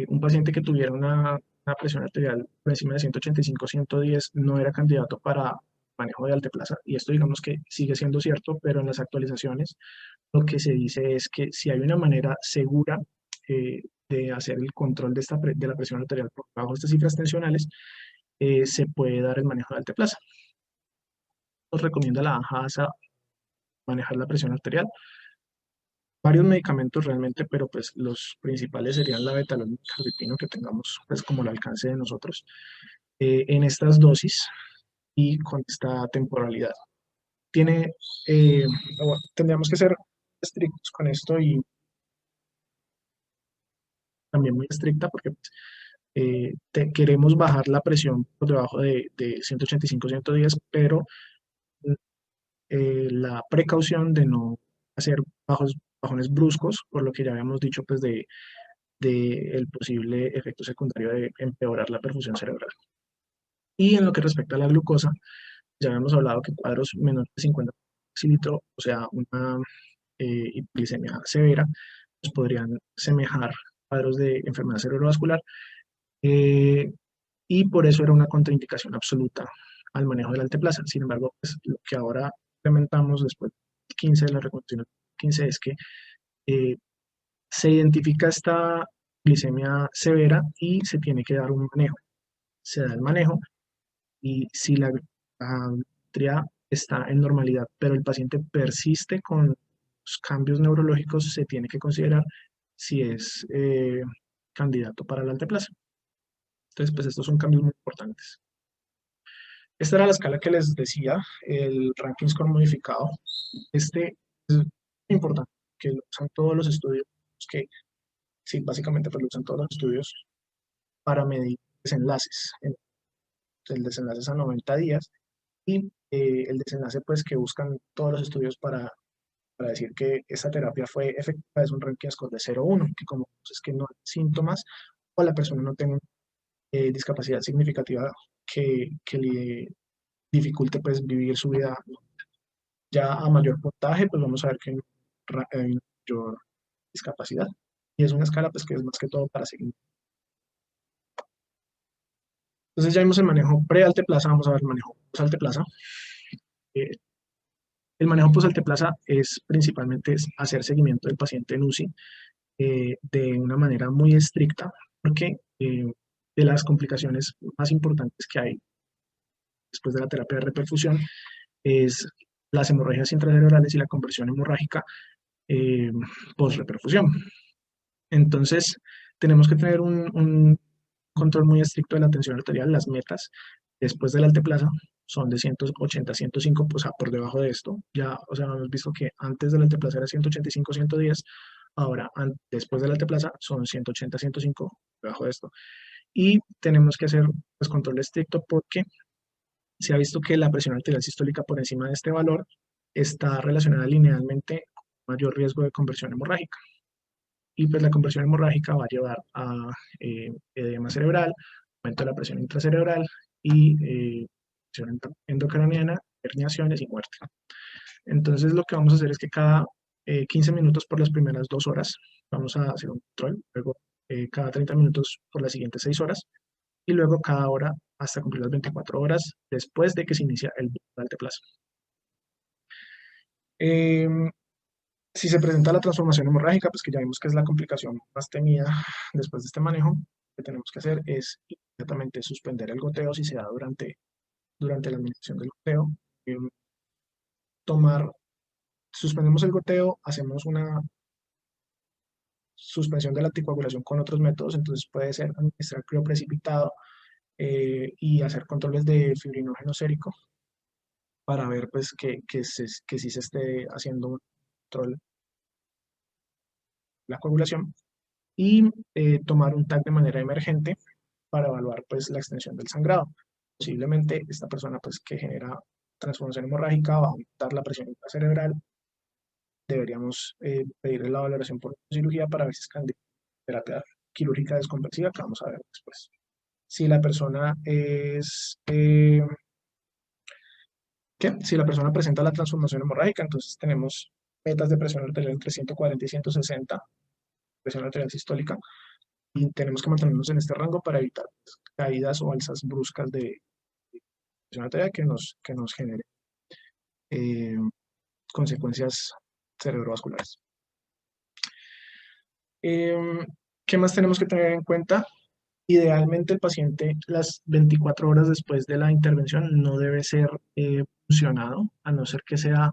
un paciente que tuviera una presión arterial por encima de 185-110 no era candidato para manejo de alteplasa, y esto digamos que sigue siendo cierto, pero en las actualizaciones lo que se dice es que si hay una manera segura de hacer el control de la presión arterial por debajo de estas cifras tensionales, se puede dar el manejo de alteplasa. Nos recomienda la AJASA manejar la presión arterial. Varios medicamentos realmente, pero pues los principales serían la betalol y el cardipino que tengamos pues como al alcance de nosotros en estas dosis y con esta temporalidad. Tendríamos que ser estrictos con esto y también muy estricta porque pues, queremos bajar la presión por debajo de 185-110, pero la precaución de no hacer bajones bruscos, por lo que ya habíamos dicho, pues de el posible efecto secundario de empeorar la perfusión cerebral. Y en lo que respecta a la glucosa, ya habíamos hablado que cuadros menores de 50 decilitros, o sea, una hipoglicemia severa, pues podrían semejar cuadros de enfermedad cerebrovascular, eh, y por eso era una contraindicación absoluta al manejo del alteplasa. Sin embargo, pues, lo que ahora implementamos después del 15 de la recomendación 15 es que eh, se identifica esta glicemia severa y se tiene que dar un manejo. Se da el manejo y si la glucometría está en normalidad, pero el paciente persiste con los cambios neurológicos, se tiene que considerar si es candidato para la alteplasa. Entonces, pues estos son cambios muy importantes. Esta era la escala que les decía, el ranking score modificado. Este es importante, que lo usan todos los estudios, que sí, básicamente pues lo usan todos los estudios para medir desenlaces. El desenlace es a 90 días y el desenlace pues que buscan todos los estudios para decir que esta terapia fue efectiva es un ranking score de 0 a 1, que como es que no hay síntomas o la persona no tenga discapacidad significativa que le dificulte pues vivir su vida. Ya a mayor puntaje pues vamos a ver que hay una mayor discapacidad y es una escala pues que es más que todo para seguir. Entonces ya vimos el manejo pre-alteplasa, vamos a ver el manejo post-alteplasa. Eh, el manejo post-alteplasa es principalmente hacer seguimiento del paciente en UCI de una manera muy estricta, porque de las complicaciones más importantes que hay después de la terapia de reperfusión es las hemorragias intracerebrales y la conversión hemorrágica eh, post-reperfusión. Entonces, tenemos que tener un control muy estricto de la tensión arterial. Las metas después del alteplasa son de 180 a 105, o sea, por debajo de esto. Ya, o sea, hemos visto que antes del alteplasa era 185, 110, ahora después del alteplasa son 180, 105, debajo de esto. Y tenemos que hacer pues, control estricto porque se ha visto que la presión arterial sistólica por encima de este valor está relacionada linealmente con mayor riesgo de conversión hemorrágica. Y pues la conversión hemorrágica va a llevar a edema cerebral, aumento de la presión intracerebral y presión endocraniana, herniaciones y muerte. Entonces lo que vamos a hacer es que cada 15 minutos por las primeras 2 horas vamos a hacer un control, luego cada 30 minutos por las siguientes 6 horas y luego cada hora hasta cumplir las 24 horas después de que se inicia el alteplasa. Si se presenta la transformación hemorrágica, pues que ya vimos que es la complicación más temida después de este manejo, lo que tenemos que hacer es inmediatamente suspender el goteo si se da durante la administración del goteo. Suspendemos el goteo, hacemos una suspensión de la anticoagulación con otros métodos, entonces puede ser administrar crioprecipitado y hacer controles de fibrinógeno sérico para ver pues que sí se esté haciendo un control de la coagulación y tomar un TAC de manera emergente para evaluar pues la extensión del sangrado. Posiblemente esta persona pues que genera transformación hemorrágica va a aumentar la presión intracerebral. Deberíamos pedirle la valoración por cirugía para ver si es candidato a terapia quirúrgica desconversiva, que vamos a ver después. Si la persona si la persona presenta la transformación hemorrágica, entonces tenemos metas de presión arterial entre 140 y 160, presión arterial sistólica, y tenemos que mantenernos en este rango para evitar pues, caídas o alzas bruscas de presión arterial que nos genere eh, consecuencias cerebrovasculares. ¿Qué más tenemos que tener en cuenta? Idealmente el paciente las 24 horas después de la intervención no debe ser puncionado, a no ser que sea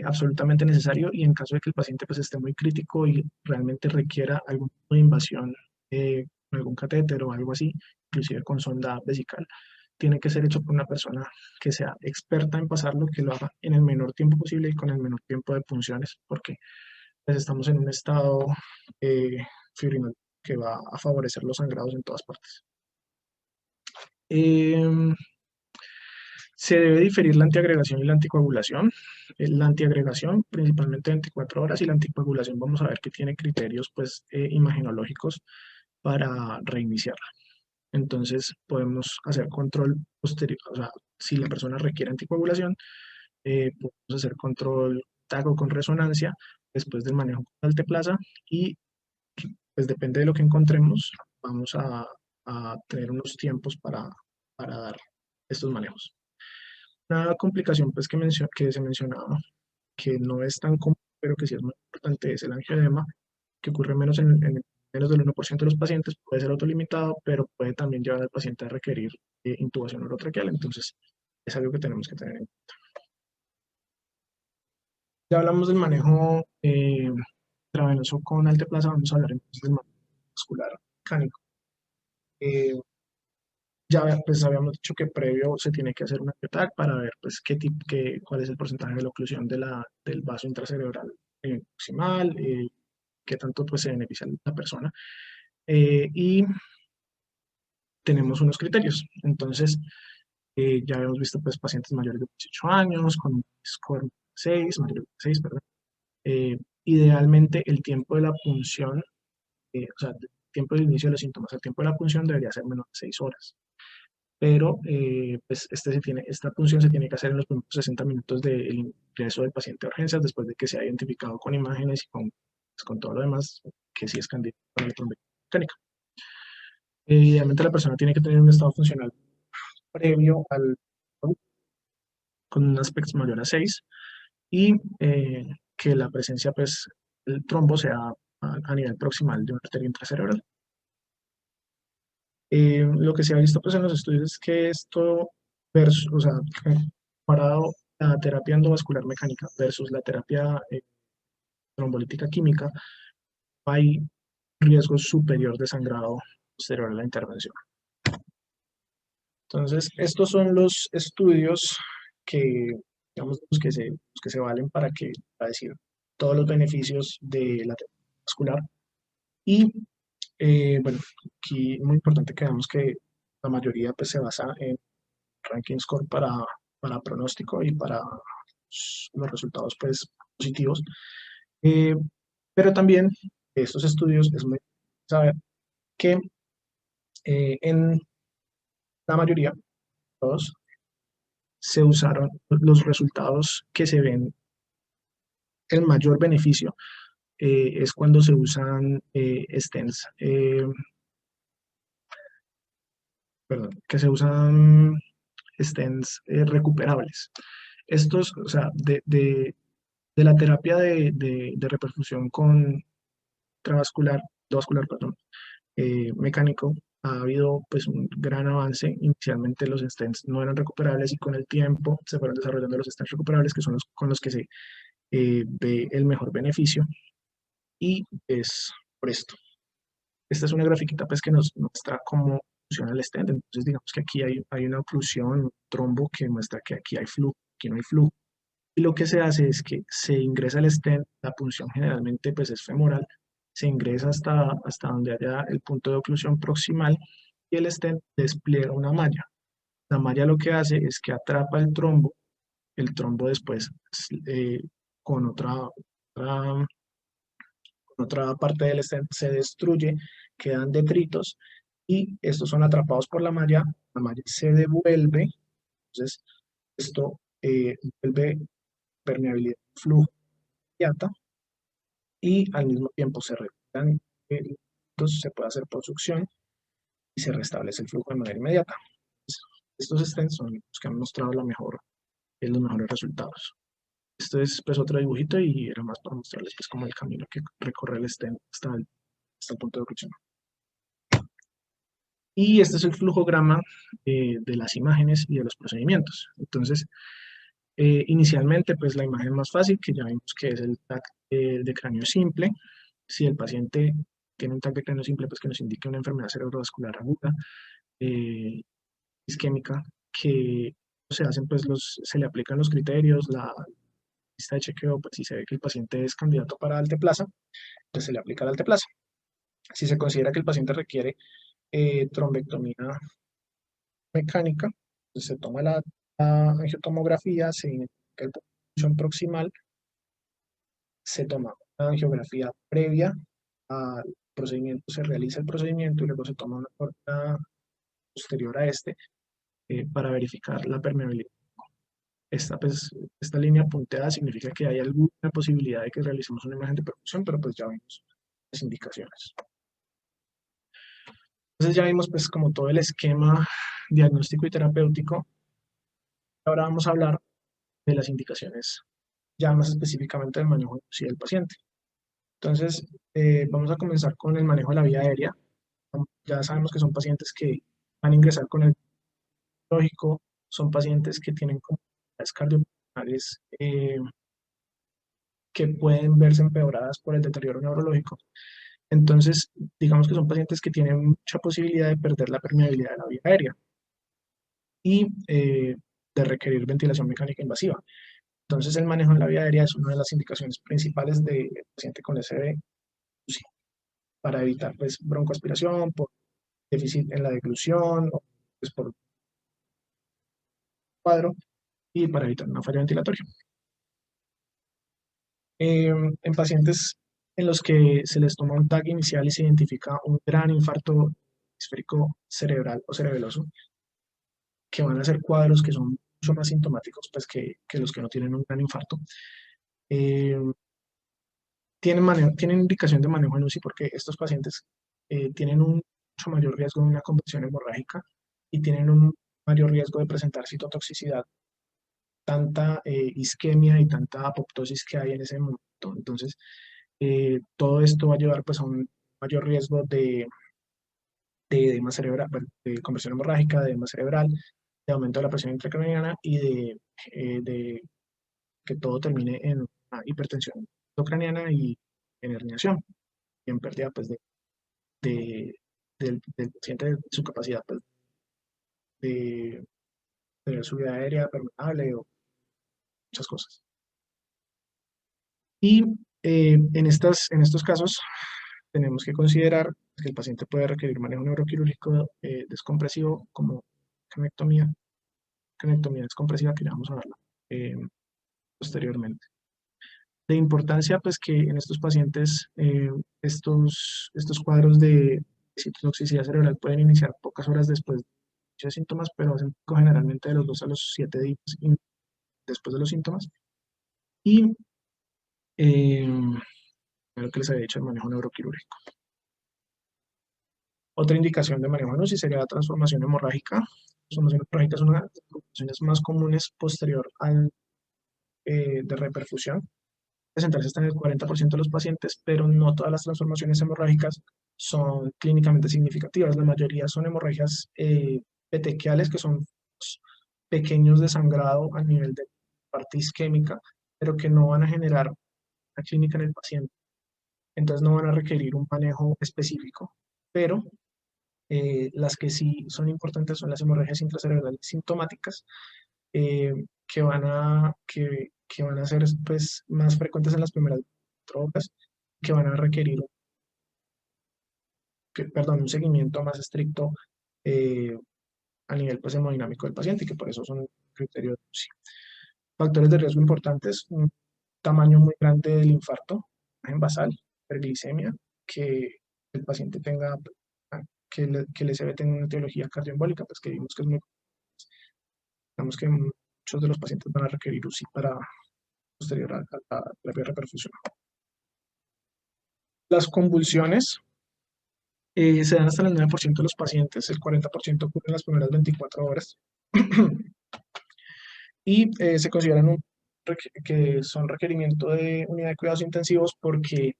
absolutamente necesario, y en caso de que el paciente pues esté muy crítico y realmente requiera algún tipo de invasión con algún catéter o algo así, inclusive con sonda vesical, tiene que ser hecho por una persona que sea experta en pasarlo, que lo haga en el menor tiempo posible y con el menor tiempo de punciones, porque pues, estamos en un estado eh, fibrinol que va a favorecer los sangrados en todas partes. Em, Se debe diferir la antiagregación y la anticoagulación. La antiagregación, principalmente 24 horas, y la anticoagulación vamos a ver que tiene criterios pues, imagenológicos para reiniciarla. Entonces podemos hacer control posterior, o sea, si la persona requiere anticoagulación, podemos hacer control TAC con resonancia después del manejo con alteplasa y pues depende de lo que encontremos, vamos a tener unos tiempos para dar estos manejos. Una complicación pues, que se mencionaba, que no es tan común, pero que sí es muy importante, es el angioedema, que ocurre en menos del 1% de los pacientes, puede ser autolimitado, pero puede también llevar al paciente a requerir intubación orotraqueal, entonces es algo que tenemos que tener en cuenta. Ya hablamos del manejo intravenoso con alteplasa, vamos a hablar entonces del manejo vascular mecánico. Eh, Ya pues habíamos dicho que previo se tiene que hacer una PETAC para ver pues cuál es el porcentaje de la oclusión del vaso intracerebral proximal, qué tanto pues se beneficia la persona. Y tenemos unos criterios. Entonces, ya hemos visto pues pacientes mayores de 18 años con un score 6, mayor de 6, perdón. Idealmente el tiempo de la punción, o sea, el tiempo del inicio de los síntomas, el tiempo de la punción debería ser menos de 6 horas, pero pues esta punción se tiene que hacer en los primeros 60 minutos del ingreso del paciente a urgencias, después de que se ha identificado con imágenes y con todo lo demás, que sí es candidato para la trombosis mecánica. Idealmente la persona tiene que tener un estado funcional previo con un aspecto mayor a 6 y que la presencia, pues, el trombo sea a nivel proximal de una arteria intracerebral. Lo que se ha visto pues, en los estudios es que esto, o sea, comparado la terapia endovascular mecánica versus la terapia trombolítica química, hay riesgo superior de sangrado posterior a la intervención. Entonces, estos son los estudios que, digamos, los que se valen para decir todos los beneficios de la terapia vascular. Y, bueno, aquí muy importante que veamos que la mayoría pues, se basa en ranking score para pronóstico y para los resultados pues, positivos. Eh, pero también estos estudios es muy importante saber que en la mayoría, todos, se usaron los resultados que se ven, el mayor beneficio es cuando se usan stents, perdón, que se usan stents recuperables. Estos, o sea, de la terapia de reperfusión con endovascular, perdón, mecánico, ha habido pues un gran avance. Inicialmente los stents no eran recuperables y con el tiempo se fueron desarrollando los stents recuperables, que son los con los que se ve el mejor beneficio. Y es por esto. Esta es una grafiquita pues, que nos muestra cómo funciona el stent. Entonces digamos que aquí hay una oclusión, un trombo que muestra que aquí hay flujo, aquí no hay flujo. Y lo que se hace es que se ingresa el stent, la punción generalmente pues es femoral, se ingresa hasta donde haya el punto de oclusión proximal y el stent despliega una malla. La malla lo que hace es que atrapa el trombo después eh, con otra, con otra parte del stent se destruye, quedan detritos y estos son atrapados por la malla se devuelve, entonces esto vuelve permeabilidad, flujo inmediata y al mismo tiempo se retiran, entonces se puede hacer por succión y se restablece el flujo de manera inmediata. Estos stents son los que han mostrado los mejores resultados. Esto es pues otro dibujito y era más para mostrarles pues como el camino que recorre el stent hasta el punto de oclusión. Y este es el flujograma de las imágenes y de los procedimientos. Entonces, inicialmente, pues la imagen más fácil, que ya vimos que es el TAC de cráneo simple. Si el paciente tiene un TAC de cráneo simple, pues que nos indique una enfermedad cerebrovascular aguda, eh, isquémica, que se hacen, pues se le aplican los criterios, la lista de chequeo, pues si se ve que el paciente es candidato para alteplasa, pues se le aplica la alteplasa. Si se considera que el paciente requiere trombectomía mecánica, pues se toma la angiotomografía, se identifica el punto de función proximal, se toma una angiografía previa al procedimiento, se realiza el procedimiento y luego se toma una corta posterior a este para verificar la permeabilidad. Esta línea punteada significa que hay alguna posibilidad de que realicemos una imagen de perfusión, pero pues ya vimos las indicaciones. Entonces ya vimos pues como todo el esquema diagnóstico y terapéutico. Ahora vamos a hablar de las indicaciones ya más específicamente del manejo del paciente. Entonces, vamos a comenzar con el manejo de la vía aérea. Ya sabemos que son pacientes que van a ingresar con el lógico, son pacientes que tienen comorbilidades cardiopulmonares que pueden verse empeoradas por el deterioro neurológico. Entonces, digamos que son pacientes que tienen mucha posibilidad de perder la permeabilidad de la vía aérea y de requerir ventilación mecánica invasiva. Entonces, el manejo en la vía aérea es una de las indicaciones principales del paciente con SB para evitar pues, broncoaspiración, por déficit en la deglución, o, pues, por cuadro, y para evitar una falla ventilatoria. En pacientes en los que se les toma un TAC inicial y se identifica un gran infarto esférico cerebral o cerebeloso, que van a ser cuadros que son mucho más sintomáticos pues, que los que no tienen un gran infarto. Eh, tienen indicación de manejo en UCI porque estos pacientes tienen un mucho mayor riesgo de una convulsión hemorrágica y tienen un mayor riesgo de presentar citotoxicidad, tanta isquemia y tanta apoptosis que hay en ese momento. Entonces, todo esto va a llevar pues, a un mayor riesgo de edema cerebral, bueno, de conversión hemorrágica, de edema cerebral, de aumento de la presión intracraniana y de que todo termine en una hipertensión intracraniana y en herniación y en pérdida pues, de, del paciente de su capacidad pues, de tener su vida aérea permeable o muchas cosas. Y en estos casos tenemos que considerar que el paciente puede requerir manejo neuroquirúrgico descompresivo como canectomía descompresiva, que ya vamos a verla posteriormente. De importancia, pues que en estos pacientes estos cuadros de citotoxicidad cerebral pueden iniciar pocas horas después de síntomas, pero hacen pico generalmente de los 2 a los 7 días después de los síntomas. Y lo que les había dicho, el manejo neuroquirúrgico. Otra indicación de manejo en UCI sería la transformación hemorrágica. La transformación hemorrágica es una de las transformaciones más comunes posterior al de reperfusión. Presentarse hasta en el 40% de los pacientes, pero no todas las transformaciones hemorrágicas son clínicamente significativas. La mayoría son hemorragias petequiales, que son pequeños de sangrado a nivel de parte isquémica, pero que no van a generar una clínica en el paciente. Entonces no van a requerir un manejo específico, pero las que sí son importantes son las hemorragias intracerebrales sintomáticas, que van a ser pues, más frecuentes en las primeras 4 horas, que van a requerir un seguimiento más estricto eh, a nivel pues, hemodinámico del paciente, y que por eso son criterios. Sí. Factores de riesgo importantes: un tamaño muy grande del infarto, en basal, hiperglicemia, que el paciente tenga, que el ECV tenga una etiología cardioembólica, pues que vimos que es muy, digamos que muchos de los pacientes van a requerir UCI para posterior a la terapia de reperfusión. Las convulsiones se dan hasta el 9% de los pacientes, el 40% ocurre en las primeras 24 horas. Y se consideran que son requerimiento de unidad de cuidados intensivos porque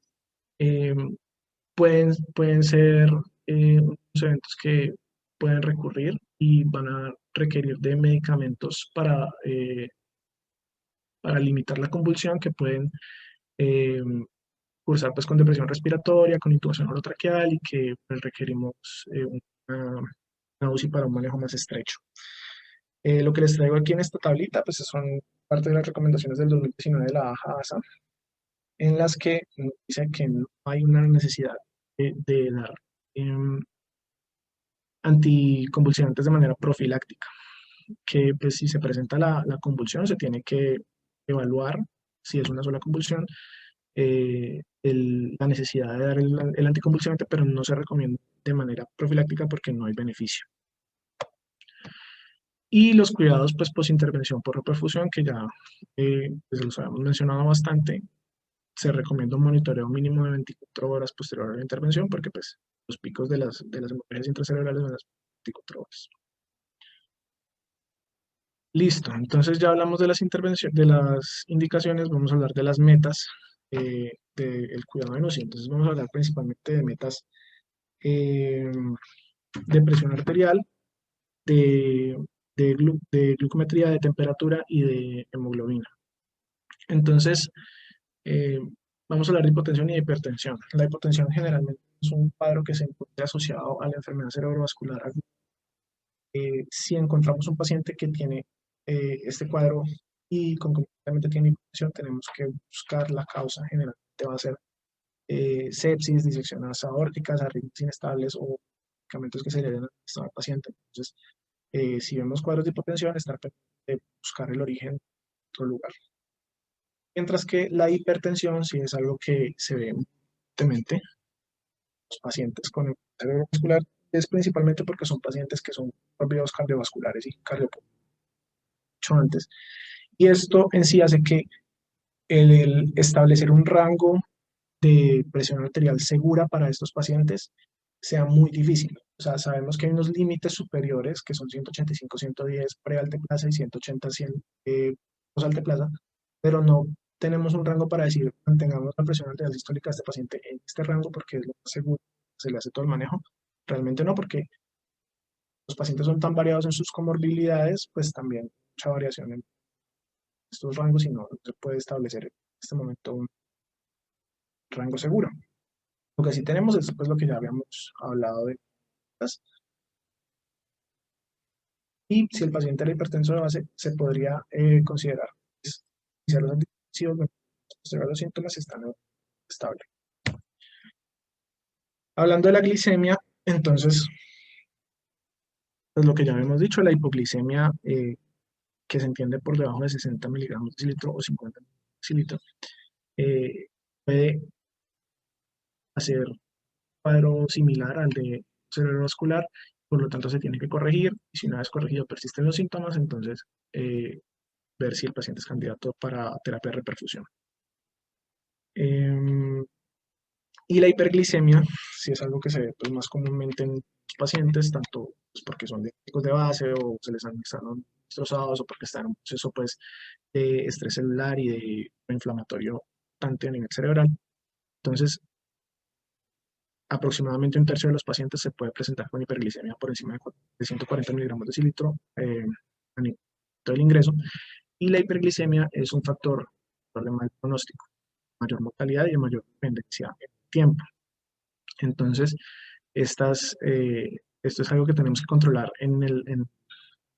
pueden ser unos eventos que pueden recurrir y van a requerir de medicamentos para limitar la convulsión que pueden eh, cursar pues con depresión respiratoria, con intubación orotraqueal y que pues, requerimos una, una UCI para un manejo más estrecho. Lo que les traigo aquí en esta tablita pues son parte de las recomendaciones del 2019 de la AJA-ASA, en las que dice que no hay una necesidad de dar anticonvulsivantes de manera profiláctica, que pues si se presenta la convulsión se tiene que evaluar si es una sola convulsión, la necesidad de dar el anticonvulsivante, pero no se recomienda de manera profiláctica porque no hay beneficio. Y los cuidados pues posintervención por reperfusión, que ya pues, los habíamos mencionado bastante, se recomienda un monitoreo mínimo de 24 horas posterior a la intervención porque pues los picos de las hemorragias intracerebrales son las 24 horas. Listo, entonces ya hablamos de las intervenciones, de las indicaciones, vamos a hablar de las metas del cuidado de UCI. Entonces vamos a hablar principalmente de metas eh, de presión arterial, de, de glucometría, de temperatura y de hemoglobina. Entonces, eh, vamos a hablar de hipotensión y de hipertensión. La hipotensión generalmente es un cuadro que se encuentra asociado a la enfermedad cerebrovascular aguda. Si encontramos un paciente que tiene este cuadro y concomitantemente tiene hipotensión, tenemos que buscar la causa. Generalmente va a ser sepsis, disecciones aórticas, arritmias inestables o medicamentos que se le den al paciente. Entonces, si vemos cuadros de hipotensión, estar pendiente de buscar el origen en otro lugar. Mientras que la hipertensión sí es algo que se ve frecuentemente en los pacientes con enfermedad cerebrovascular, es principalmente porque son pacientes que son propios cardiovasculares y cardiopulmonares antes. Y esto en sí hace que el establecer un rango de presión arterial segura para estos pacientes sea muy difícil. O sea, sabemos que hay unos límites superiores que son 185, 110 pre-alteplasa y 180, 100 post-alteplasa, pero no tenemos un rango para decir mantengamos la presión arterial sistólica de este paciente en este rango porque es lo más seguro, se le hace todo el manejo. Realmente no, porque los pacientes son tan variados en sus comorbilidades, pues también mucha variación en estos rangos y no se puede establecer en este momento un rango seguro. Lo que sí tenemos es pues, lo que ya habíamos hablado de estas. Y si el paciente era hipertenso de base, se podría considerar pues, iniciar los antidepresivos, observar los síntomas están estables. Hablando de la glicemia, entonces, pues lo que ya habíamos dicho, la hipoglicemia que se entiende por debajo de 60 miligramos de litro o 50 miligramos de litro, puede hacer un cuadro similar al de cerebrovascular, por lo tanto se tiene que corregir, y si una vez corregido persisten los síntomas, entonces ver si el paciente es candidato para terapia de reperfusión. Y la hiperglicemia, si es algo que se ve pues, más comúnmente en los pacientes, tanto pues, porque son diabéticos de base o se les han estado destrozados o porque están en un proceso pues, de estrés celular y de inflamatorio tanto a nivel cerebral. Entonces, aproximadamente un tercio de los pacientes se puede presentar con hiperglicemia por encima de 140 miligramos de cilitro a nivel del ingreso. Y la hiperglicemia es un factor de mal pronóstico, mayor mortalidad y de mayor dependencia en el tiempo. Entonces, esto es algo que tenemos que controlar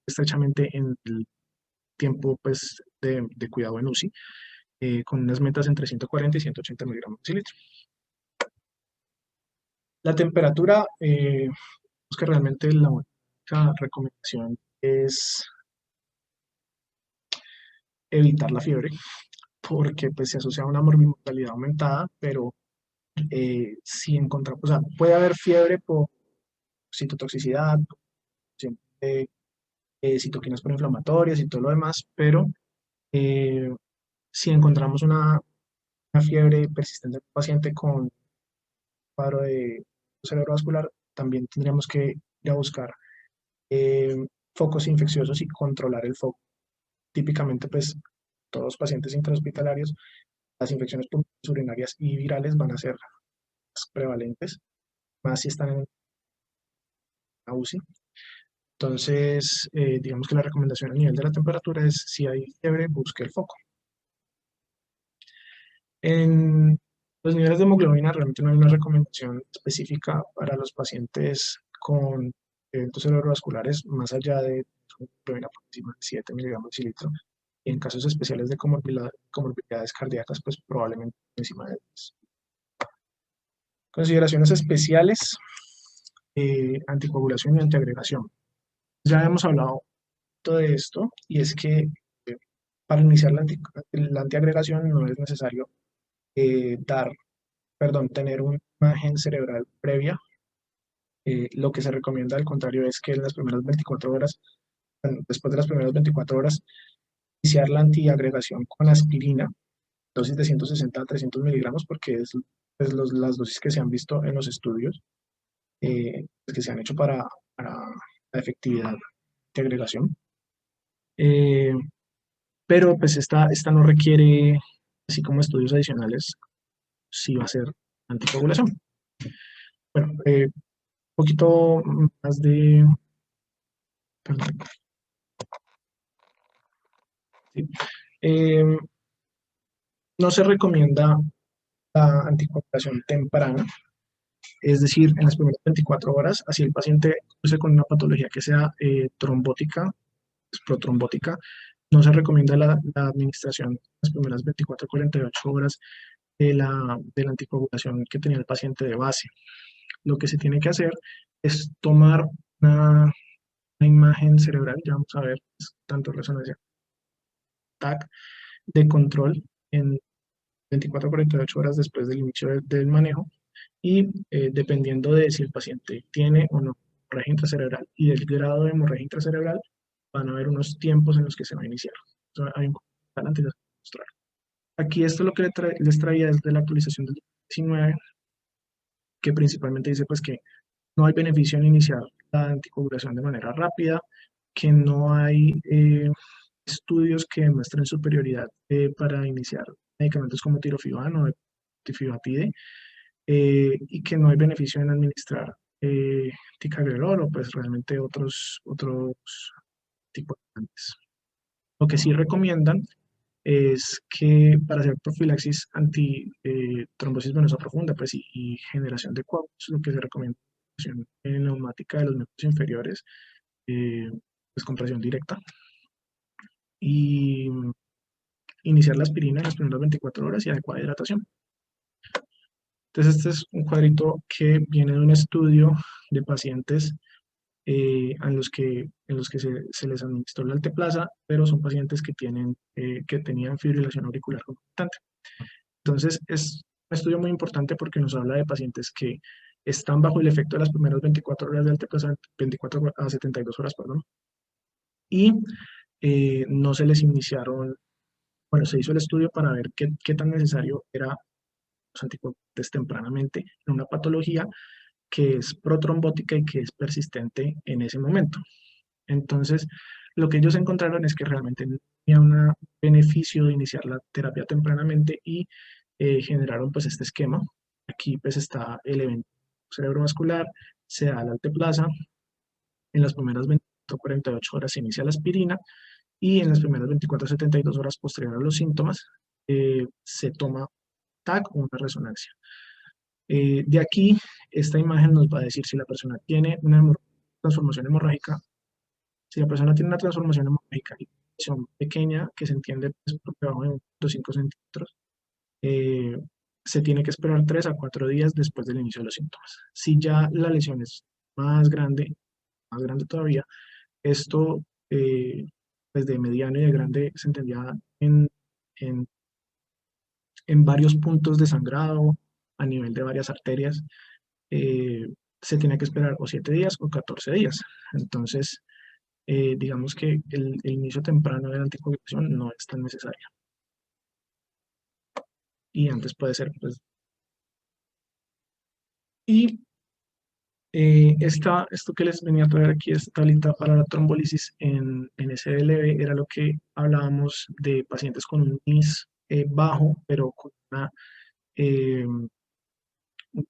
estrechamente en el tiempo pues, de cuidado en UCI, con unas metas entre 140 y 180 miligramos de cilitro. La temperatura, es que realmente la única recomendación es evitar la fiebre, porque pues, se asocia a una mortalidad aumentada, pero si encontramos, o sea, puede haber fiebre por citotoxicidad, citoquinas proinflamatorias y todo lo demás, pero eh, si encontramos una fiebre persistente en un paciente con cuadro de cerebrovascular, también tendríamos que ir a buscar eh, focos infecciosos y controlar el foco. Típicamente, pues, todos los pacientes intrahospitalarios, las infecciones pulmonares, urinarias y virales van a ser más prevalentes, más si están en la UCI. Entonces, digamos que la recomendación a nivel de la temperatura es, si hay fiebre, busque el foco. En los niveles de hemoglobina realmente no hay una recomendación específica para los pacientes con eventos cerebrovasculares más allá de hemoglobina por encima de 7 miligramos de litro. Y en casos especiales de comorbilidades cardíacas, pues probablemente por encima de 10. Consideraciones especiales, anticoagulación y antiagregación. Ya hemos hablado de esto, y es que para iniciar la antiagregación no es necesario tener una imagen cerebral previa. Lo que se recomienda, al contrario, es que en las primeras 24 horas, después de las primeras 24 horas, iniciar la antiagregación con aspirina, dosis de 160 a 300 miligramos, porque es las dosis que se han visto en los estudios que se han hecho para la efectividad de agregación. Pero pues esta no requiere, así como estudios adicionales, sí va a ser anticoagulación. Bueno, un poquito más de... Perdón. Sí. Eh, no se recomienda la anticoagulación temprana, es decir, en las primeras 24 horas, así el paciente cruce con una patología que sea trombótica, protrombótica, no se recomienda la administración en las primeras 24 a 48 horas de la anticoagulación que tenía el paciente de base. Lo que se tiene que hacer es tomar una imagen cerebral, ya vamos a ver, tanto resonancia TAC, de control en 24 a 48 horas después del inicio del manejo, y dependiendo de si el paciente tiene o no hemorragia intracerebral y del grado de hemorragia intracerebral, van a haber unos tiempos en los que se va a iniciar. Entonces, hay un antes de mostrar. Aquí esto lo que les traía es de la actualización del 19, que principalmente dice pues que no hay beneficio en iniciar la anticoagulación de manera rápida, que no hay estudios que demuestren superioridad para iniciar medicamentos como tirofibán o tifibatide, y que no hay beneficio en administrar ticagrelor o pues realmente otros tipos de antes. Lo que sí recomiendan es que para hacer profilaxis anti trombosis venosa profunda pues, y generación de coágulos, lo que se recomienda es neumática de los miembros inferiores, pues con presión directa, y iniciar la aspirina en las primeras 24 horas y adecuada hidratación. Entonces este es un cuadrito que viene de un estudio de pacientes en los que se les administró la alteplasa, pero son pacientes que tenían fibrilación auricular concomitante. Entonces, es un estudio muy importante porque nos habla de pacientes que están bajo el efecto de las primeras 24 horas de alteplasa, 24 a 72 horas, perdón, y no se les iniciaron, bueno, se hizo el estudio para ver qué tan necesario era los anticoagulantes tempranamente en una patología que es protrombótica y que es persistente en ese momento. Entonces, lo que ellos encontraron es que realmente no había un beneficio de iniciar la terapia tempranamente, y generaron pues este esquema. Aquí pues está el evento cerebrovascular, se da la alteplasa, en las primeras 24 a 48 horas se inicia la aspirina, y en las primeras 24 a 72 horas posterior a los síntomas se toma TAC o una resonancia. De aquí, esta imagen nos va a decir si la persona tiene una transformación hemorrágica. Si la persona tiene una transformación hemorrágica y lesión pequeña, que se entiende pues, por debajo de 5 centímetros, eh, se tiene que esperar 3 a 4 días después del inicio de los síntomas. Si ya la lesión es más grande todavía, esto desde mediano y de grande se entendía en, en varios puntos de sangrado a nivel de varias arterias, eh, se tiene que esperar o 7 días o 14 días. Entonces, digamos que el inicio temprano de la anticoagulación no es tan necesario. Y antes puede ser, pues. Y esto que les venía a traer aquí, esta tablita para la trombolisis en SLB, era lo que hablábamos de pacientes con un NIS bajo, pero con un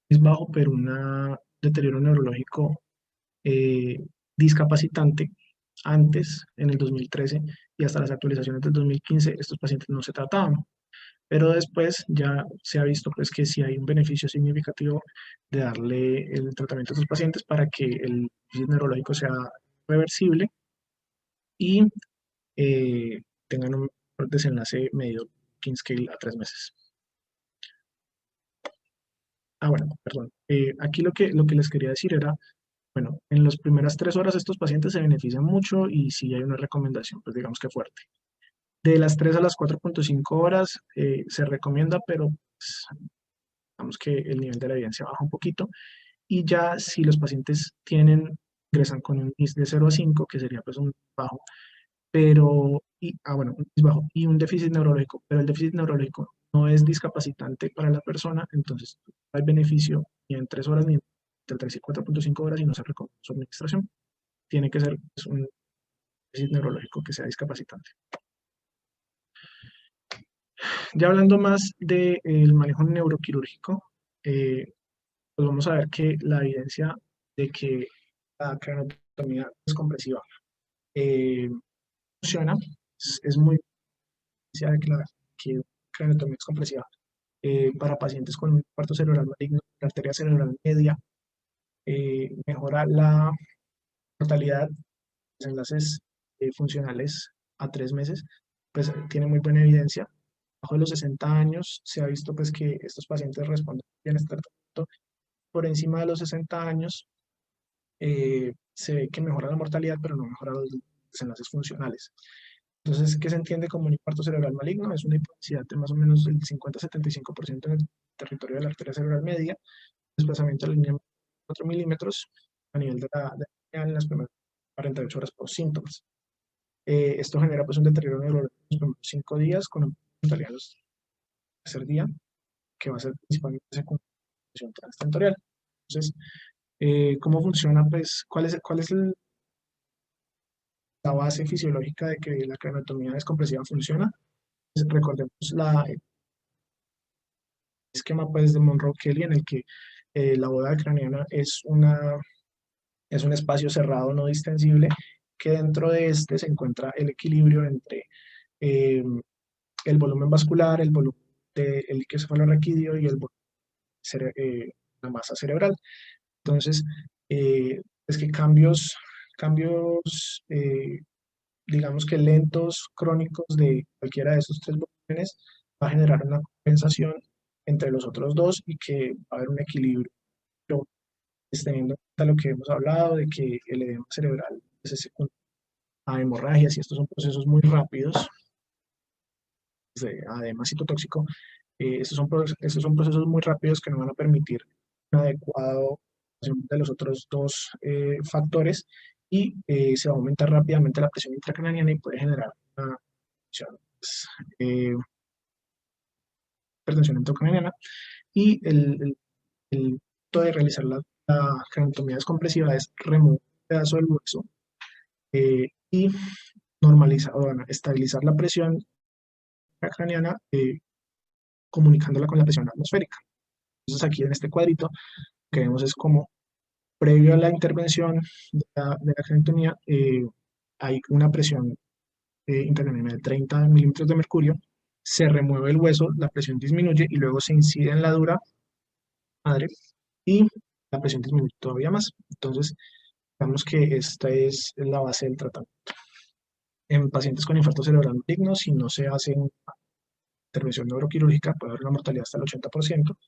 NIS bajo, pero un deterioro neurológico discapacitante. Antes, en el 2013 y hasta las actualizaciones del 2015, estos pacientes no se trataban. Pero después ya se ha visto pues que sí hay un beneficio significativo de darle el tratamiento a estos pacientes para que el déficit neurológico sea reversible y tengan un desenlace medio King Scale a 3 meses. Bueno, perdón. Aquí lo que les quería decir era, bueno, en las primeras 3 horas estos pacientes se benefician mucho y sí hay una recomendación, pues digamos que fuerte. De las 3 a las 4.5 horas se recomienda, pero pues, digamos que el nivel de la evidencia baja un poquito. Y ya si los pacientes ingresan con un IS de 0 a 5, que sería pues un bajo, bueno, un IS bajo y un déficit neurológico, pero el déficit neurológico no es discapacitante para la persona, entonces no hay beneficio ni en 3 horas ni entre 3 y 4.5 horas y no se recomienda su administración. Tiene que ser pues, un déficit neurológico que sea discapacitante. Ya hablando más del manejo neuroquirúrgico, pues vamos a ver que la evidencia de que la craniotomía descompresiva funciona es muy evidencia de que craniotomía descompresiva para pacientes con un infarto cerebral maligno, la arteria cerebral media, mejora la mortalidad, los enlaces funcionales a 3 meses, pues tiene muy buena evidencia. Bajo de los 60 años se ha visto pues que estos pacientes responden bien a este tratamiento. Por encima de los 60 años se ve que mejora la mortalidad, pero no mejora los desenlaces funcionales. Entonces, ¿qué se entiende como un infarto cerebral maligno? Es una hipoxicidad de más o menos del 50-75% en el territorio de la arteria cerebral media, desplazamiento de la línea de 4 milímetros a nivel de en las primeras 48 horas por síntomas. Esto genera pues un deterioro neurológico en los primeros 5 días con una mortalidad en los tercer día, que va a ser principalmente secundaria transtentorial. Entonces, ¿cómo funciona? Pues, ¿cuál es la base fisiológica de que la craniotomía descompresiva funciona? Pues, recordemos el esquema pues, de Monroe-Kelly en el que la bóveda craneana es un espacio cerrado no distensible que dentro de este se encuentra el equilibrio entre el volumen vascular, el volumen del líquido cefalorraquídeo y la masa cerebral. Entonces, es que cambios digamos que lentos, crónicos de cualquiera de estos 3 volúmenes va a generar una compensación entre los otros dos y que va a haber un equilibrio, pues, teniendo en cuenta lo que hemos hablado de que el edema cerebral se secunda a hemorragias y estos son procesos muy rápidos, además citotóxico, estos son procesos muy rápidos que no van a permitir un adecuado de los otros dos factores y se va a aumentar rápidamente la presión intracraniana y puede generar una hipertensión intracraniana y el punto de realizar la craniotomía descompresiva es remover un pedazo del hueso y estabilizar la presión intracraniana comunicándola con la presión atmosférica. Entonces aquí en este cuadrito lo que vemos es como previo a la intervención de la craniotomía hay una presión intracraniana de 30 milímetros de mercurio, se remueve el hueso, la presión disminuye y luego se incide en la dura madre y la presión disminuye todavía más. Entonces, digamos que esta es la base del tratamiento. En pacientes con infarto cerebral maligno, si no se hace una intervención neuroquirúrgica, puede haber una mortalidad hasta el 80%.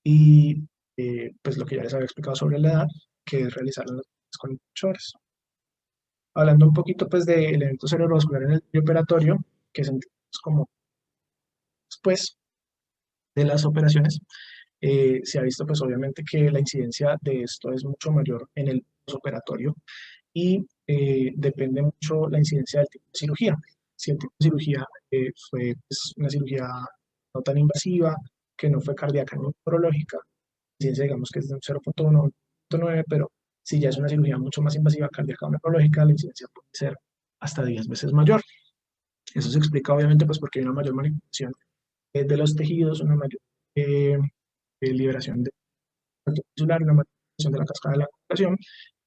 Y pues lo que ya les había explicado sobre la edad, que es realizarla en las 48 horas. Hablando un poquito pues del evento cerebrovascular en el operatorio, que es como después de las operaciones, se ha visto pues obviamente que la incidencia de esto es mucho mayor en el posoperatorio y depende mucho la incidencia del tipo de cirugía. Si el tipo de cirugía fue pues, una cirugía no tan invasiva, que no fue cardíaca ni neurológica, la incidencia digamos que es de un 0.1 o 0.9, pero si ya es una cirugía mucho más invasiva, cardíaca o neurológica, la incidencia puede ser hasta 10 veces mayor. Eso se explica obviamente pues porque hay una mayor manipulación de los tejidos, una mayor liberación de tisular, una manipulación de la cascada de la coagulación.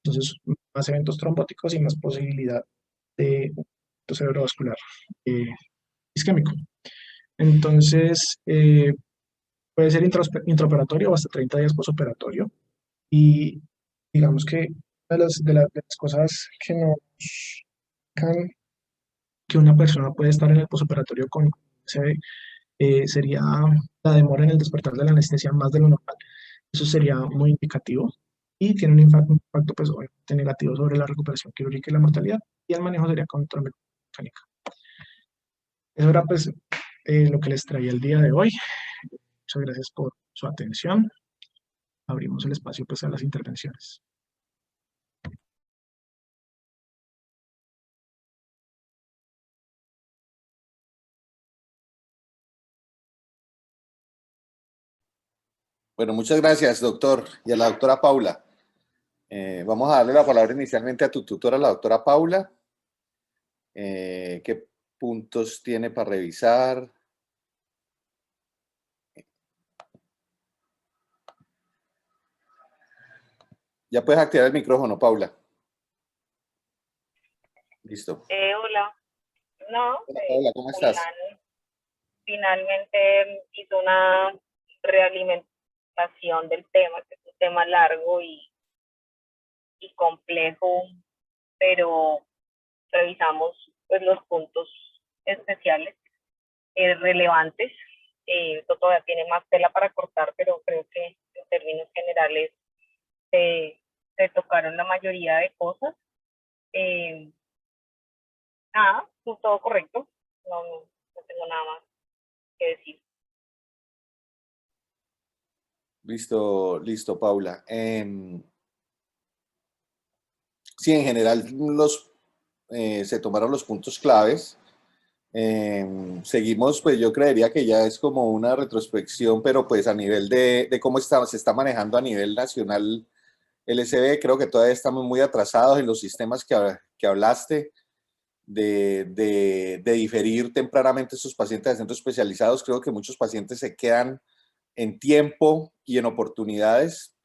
Entonces, más eventos trombóticos y más posibilidad de evento cerebrovascular isquémico. Entonces, puede ser intraoperatorio o hasta 30 días posoperatorio. Y digamos que una de las cosas que nos indican que una persona puede estar en el posoperatorio con CB sería la demora en el despertar de la anestesia más de lo normal. Eso sería muy indicativo y tiene un impacto pues, obviamente negativo sobre la recuperación quirúrgica y la mortalidad, y el manejo sería con trombectomía mecánica. Eso era pues lo que les traía el día de hoy. Muchas gracias por su atención. Abrimos el espacio pues a las intervenciones. Bueno, muchas gracias, doctor, y a la doctora Paula. Vamos a darle la palabra inicialmente a tu tutora, la doctora Paula. ¿Qué puntos tiene para revisar? Ya puedes activar el micrófono, Paula. Listo. Hola. No, Hola, Paula, ¿cómo estás? Finalmente hizo una realimentación del tema, que es un tema largo y complejo, pero revisamos pues los puntos especiales relevantes. Esto todavía tiene más tela para cortar, pero creo que en términos generales se tocaron la mayoría de cosas. Nada, todo correcto. No tengo nada más que decir. Listo, Paula. Sí, en general se tomaron los puntos claves. Seguimos, pues yo creería que ya es como una retrospección, pero pues a nivel de cómo se está manejando a nivel nacional el SB, creo que todavía estamos muy atrasados en los sistemas que hablaste, de diferir tempranamente estos pacientes de centros especializados. Creo que muchos pacientes se quedan en tiempo y en oportunidades,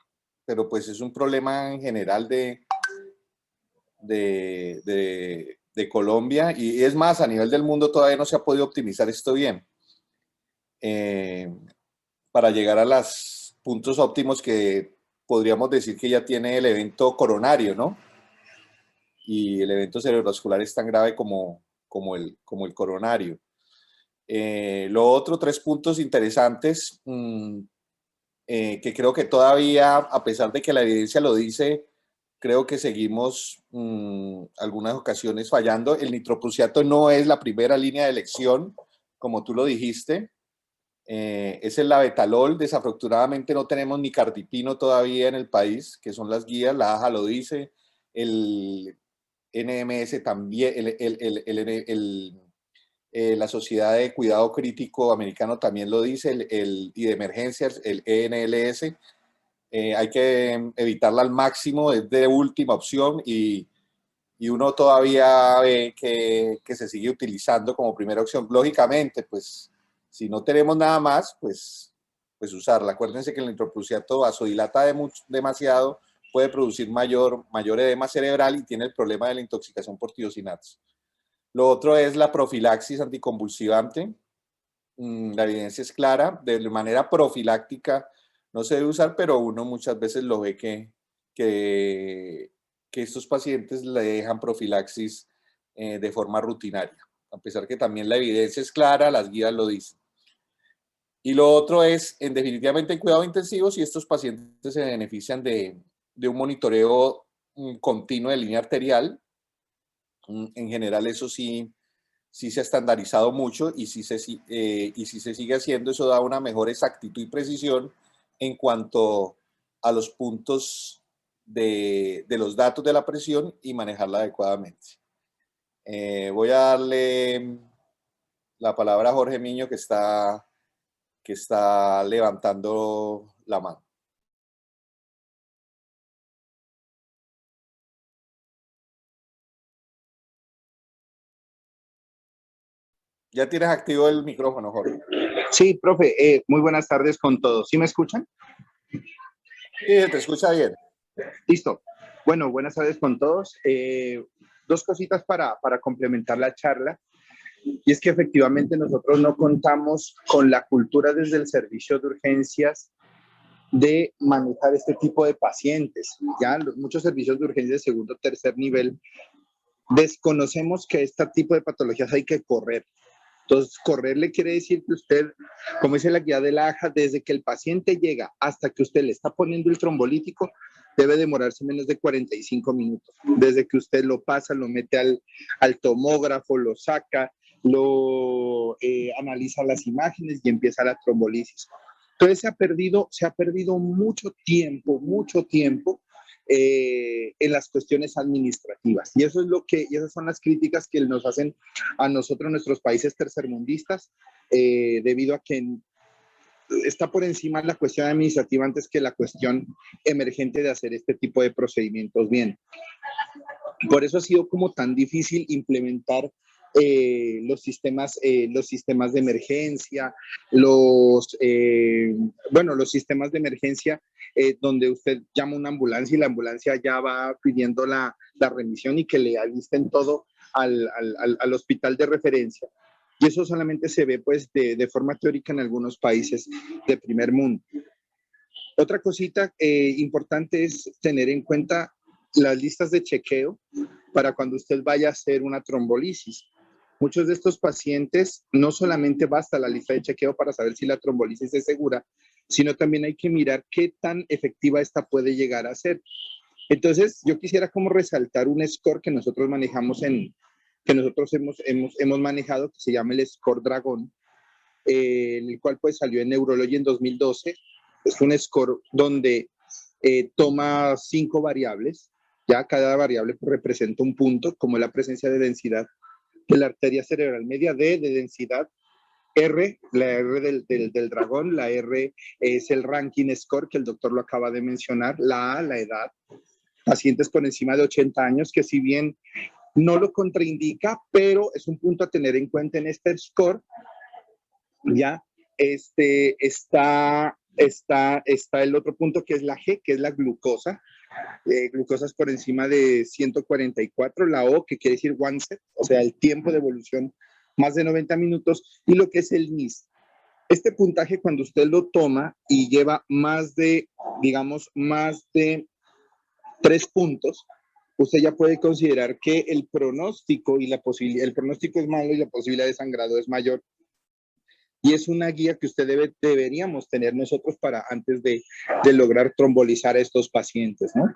pero pues es un problema en general de Colombia, y es más, a nivel del mundo todavía no se ha podido optimizar esto bien para llegar a los puntos óptimos que podríamos decir que ya tiene el evento coronario, ¿no? Y el evento cerebrovascular es tan grave como el coronario. Lo otro, 3 puntos interesantes que creo que todavía, a pesar de que la evidencia lo dice, creo que seguimos algunas ocasiones fallando. El nitroprusiato no es la primera línea de elección, como tú lo dijiste. Es el labetalol. Desafortunadamente no tenemos ni cardipino todavía en el país, que son las guías. La AJA lo dice. El NMS también, la Sociedad de Cuidado Crítico Americano también lo dice, y de emergencias, el ENLS. Hay que evitarla al máximo, es de última opción, y uno todavía ve que se sigue utilizando como primera opción. Lógicamente, pues, si no tenemos nada más, pues usarla. Acuérdense que el nitroprusiato vasodilata demasiado, puede producir mayor edema cerebral y tiene el problema de la intoxicación por tiosinatos. Lo otro es la profilaxis anticonvulsivante. La evidencia es clara, de manera profiláctica no se debe usar, pero uno muchas veces lo ve que estos pacientes le dejan profilaxis de forma rutinaria, a pesar que también la evidencia es clara, las guías lo dicen. Y lo otro es, definitivamente en cuidado intensivo, si estos pacientes se benefician de un monitoreo continuo de línea arterial. En general eso sí se ha estandarizado mucho, y si se sigue haciendo, eso da una mejor exactitud y precisión en cuanto a los puntos de los datos de la presión y manejarla adecuadamente. Voy a darle la palabra a Jorge Miño, que está levantando la mano. Ya tienes activo el micrófono, Jorge. Sí, profe, muy buenas tardes con todos. ¿Sí me escuchan? Sí, te escucha bien. Listo. Bueno, buenas tardes con todos. Dos cositas para complementar la charla. Y es que efectivamente nosotros no contamos con la cultura desde el servicio de urgencias de manejar este tipo de pacientes. Ya muchos servicios de urgencia de segundo o tercer nivel desconocemos que este tipo de patologías hay que correr. Entonces, correrle quiere decir que usted, como dice la guía de la AJA, desde que el paciente llega hasta que usted le está poniendo el trombolítico, debe demorarse menos de 45 minutos. Desde que usted lo pasa, lo mete al tomógrafo, lo saca, lo analiza las imágenes y empieza la trombolisis. Entonces se ha perdido mucho tiempo en las cuestiones administrativas. Y eso es y esas son las críticas que nos hacen a nosotros, nuestros países tercermundistas, debido a que está por encima la cuestión administrativa antes que la cuestión emergente de hacer este tipo de procedimientos bien. Por eso ha sido como tan difícil implementar los sistemas de emergencia, los sistemas de emergencia donde usted llama a una ambulancia y la ambulancia ya va pidiendo la remisión y que le alisten todo al hospital de referencia. Y eso solamente se ve pues de forma teórica en algunos países de primer mundo. Otra cosita importante es tener en cuenta las listas de chequeo para cuando usted vaya a hacer una trombolisis. Muchos de estos pacientes no solamente basta la lista de chequeo para saber si la trombolisis es segura, sino también hay que mirar qué tan efectiva esta puede llegar a ser. Entonces, yo quisiera como resaltar un score que nosotros manejamos que nosotros hemos manejado, que se llama el score Dragón, en el cual pues salió en Neurology en 2012. Es un score donde toma 5 variables, ya cada variable representa un punto, como la presencia de densidad de la arteria cerebral media, D de densidad, R, la R del dragón, la R es el ranking score que el doctor lo acaba de mencionar, la A, la edad, pacientes por encima de 80 años, que si bien no lo contraindica, pero es un punto a tener en cuenta en este score. Ya está el otro punto que es la G, que es la glucosa. Glucosas por encima de 144, la O, que quiere decir one set, o sea, el tiempo de evolución más de 90 minutos, y lo que es el NIS. Este puntaje, cuando usted lo toma y lleva más de 3 puntos, usted ya puede considerar que el pronóstico el pronóstico es malo y la posibilidad de sangrado es mayor. Y es una guía que deberíamos tener nosotros para antes de lograr trombolizar a estos pacientes, ¿no?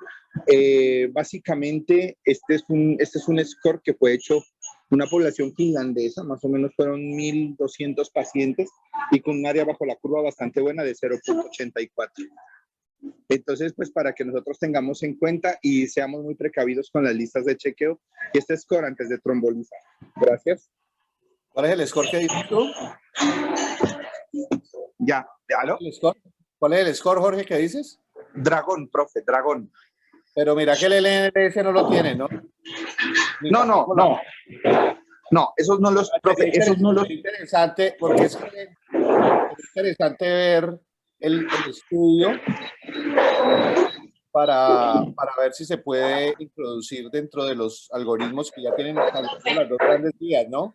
Básicamente, este es un score que fue hecho una población finlandesa, más o menos fueron 1.200 pacientes y con un área bajo la curva bastante buena de 0.84. Entonces, pues para que nosotros tengamos en cuenta y seamos muy precavidos con las listas de chequeo y este score antes de trombolizar. Gracias. ¿Cuál es el score que dices tú? Ya, ¿aló? ¿Cuál es el score, Jorge, que dices? Dragón, profe, Dragón. Pero mira que el LNS no lo tiene, ¿no? No, esos no los, profe, esos no los... Es interesante, porque es interesante ver el estudio para ver si se puede introducir dentro de los algoritmos que ya tienen las dos grandes guías, ¿no?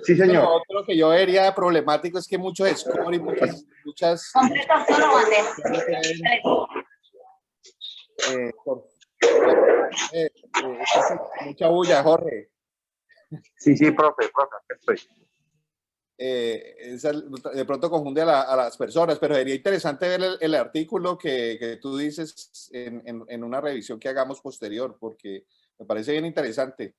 Sí, señor. Lo otro que yo vería problemático es que muchos score y muchas mucha bulla, Jorge. Sí, profe, aquí estoy. De pronto confunde a las personas, pero sería interesante ver el artículo que tú dices en una revisión que hagamos posterior, porque me parece bien interesante.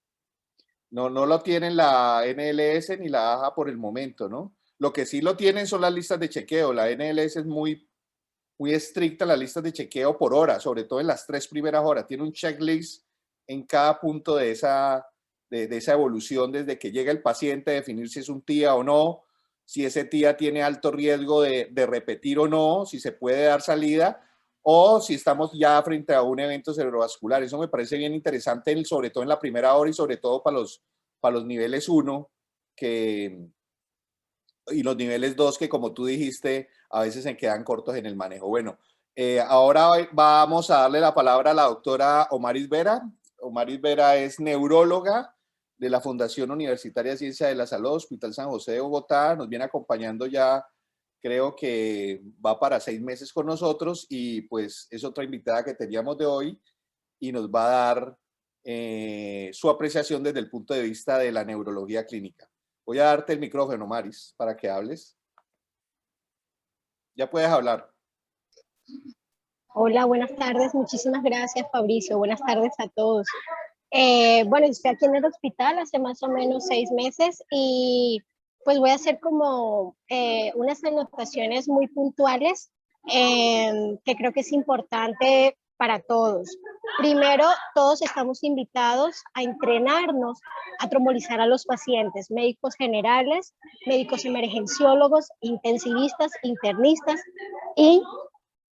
No lo tienen la NLS ni la AJA por el momento, ¿no? Lo que sí lo tienen son las listas de chequeo. La NLS es muy estricta, las listas de chequeo por hora, sobre todo en las 3 primeras horas. Tiene un checklist en cada punto de esa evolución, desde que llega el paciente, definir si es un TIA o no, si ese TIA tiene alto riesgo de repetir o no, si se puede dar salida, o si estamos ya frente a un evento cerebrovascular. Eso me parece bien interesante, sobre todo en la primera hora y sobre todo para los niveles 1 y los niveles 2 que, como tú dijiste, a veces se quedan cortos en el manejo. Bueno, Ahora vamos a darle la palabra a la doctora Omaris Vera. Omaris Vera es neuróloga de la Fundación Universitaria de Ciencia de la Salud, Hospital San José de Bogotá. Nos viene acompañando ya, creo que va para 6 meses con nosotros, y pues es otra invitada que teníamos de hoy y nos va a dar su apreciación desde el punto de vista de la neurología clínica. Voy a darte el micrófono, Maris, para que hables. Ya puedes hablar. Hola, buenas tardes. Muchísimas gracias, Fabricio. Buenas tardes a todos. Bueno, estoy aquí en el hospital hace más o menos 6 meses y pues voy a hacer como unas anotaciones muy puntuales que creo que es importante para todos. Primero, todos estamos invitados a entrenarnos a trombolizar a los pacientes, médicos generales, médicos emergenciólogos, intensivistas, internistas y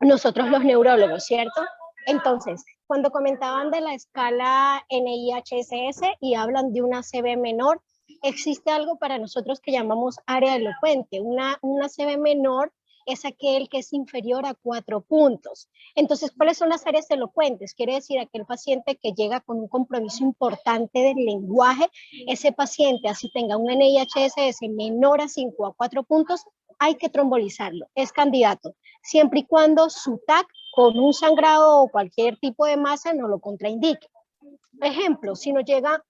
nosotros los neurólogos, ¿cierto? Entonces, cuando comentaban de la escala NIHSS y hablan de una ACV menor, existe algo para nosotros que llamamos área elocuente. Una ACV menor es aquel que es inferior a 4 puntos. Entonces, ¿cuáles son las áreas elocuentes? Quiere decir aquel paciente que llega con un compromiso importante del lenguaje. Ese paciente, así tenga un NIHSS menor a 5 a 4 puntos, hay que trombolizarlo, es candidato, siempre y cuando su TAC con un sangrado o cualquier tipo de masa no lo contraindique. Ejemplo, si nos llega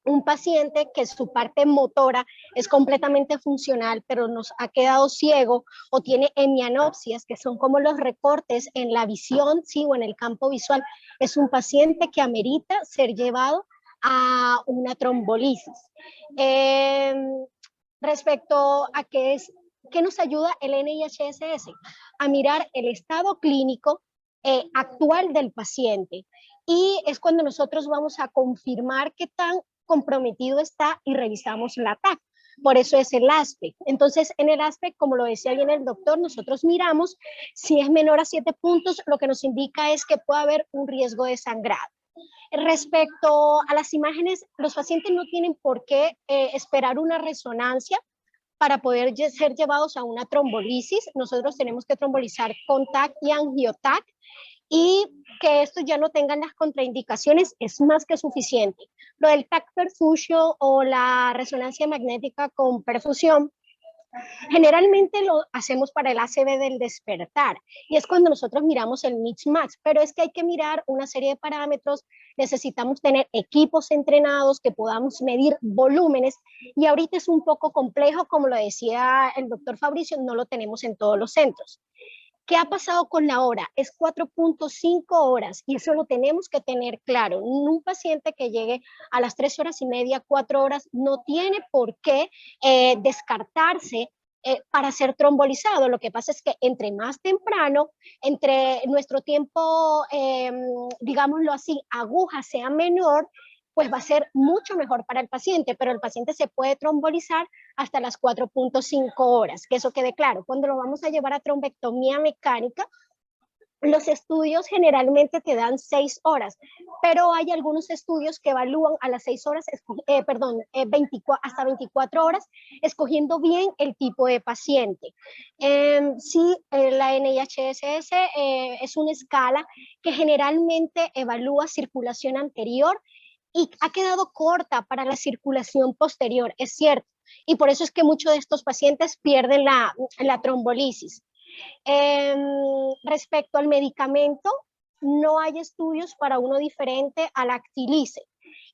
un paciente que su parte motora es completamente funcional, pero nos ha quedado ciego o tiene hemianopsias, que son como los recortes en la visión, sí, o en el campo visual, es un paciente que amerita ser llevado a una trombolisis. Respecto a qué nos ayuda el NIHSS, a mirar el estado clínico actual del paciente, y es cuando nosotros vamos a confirmar qué tan comprometido está y revisamos la TAC. Por eso es el ASPE. Entonces, en el ASPE, como lo decía bien el doctor, nosotros miramos si es menor a 7 puntos, lo que nos indica es que puede haber un riesgo de sangrado. Respecto a las imágenes, los pacientes no tienen por qué esperar una resonancia para poder ser llevados a una trombolisis. Nosotros tenemos que trombolizar con TAC y angioTAC, y que estos ya no tengan las contraindicaciones es más que suficiente. Lo del TAC perfusion o la resonancia magnética con perfusión, generalmente lo hacemos para el ACV del despertar, y es cuando nosotros miramos el mix-match, pero es que hay que mirar una serie de parámetros, necesitamos tener equipos entrenados que podamos medir volúmenes, y ahorita es un poco complejo, como lo decía el doctor Fabricio, no lo tenemos en todos los centros. ¿Qué ha pasado con la hora? Es 4.5 horas, y eso lo tenemos que tener claro. Un paciente que llegue a las 3 horas y media, 4 horas, no tiene por qué descartarse para ser trombolizado. Lo que pasa es que entre más temprano, entre nuestro tiempo, digámoslo así, aguja sea menor, pues va a ser mucho mejor para el paciente, pero el paciente se puede trombolizar hasta las 4.5 horas, que eso quede claro. Cuando lo vamos a llevar a trombectomía mecánica, los estudios generalmente te dan 6 horas, pero hay algunos estudios que evalúan a las 6 horas, hasta 24 horas, escogiendo bien el tipo de paciente. Sí, la NIHSS es una escala que generalmente evalúa circulación anterior y ha quedado corta para la circulación posterior, es cierto, y por eso es que muchos de estos pacientes pierden la trombolisis. Respecto al medicamento, no hay estudios para uno diferente al Actilice,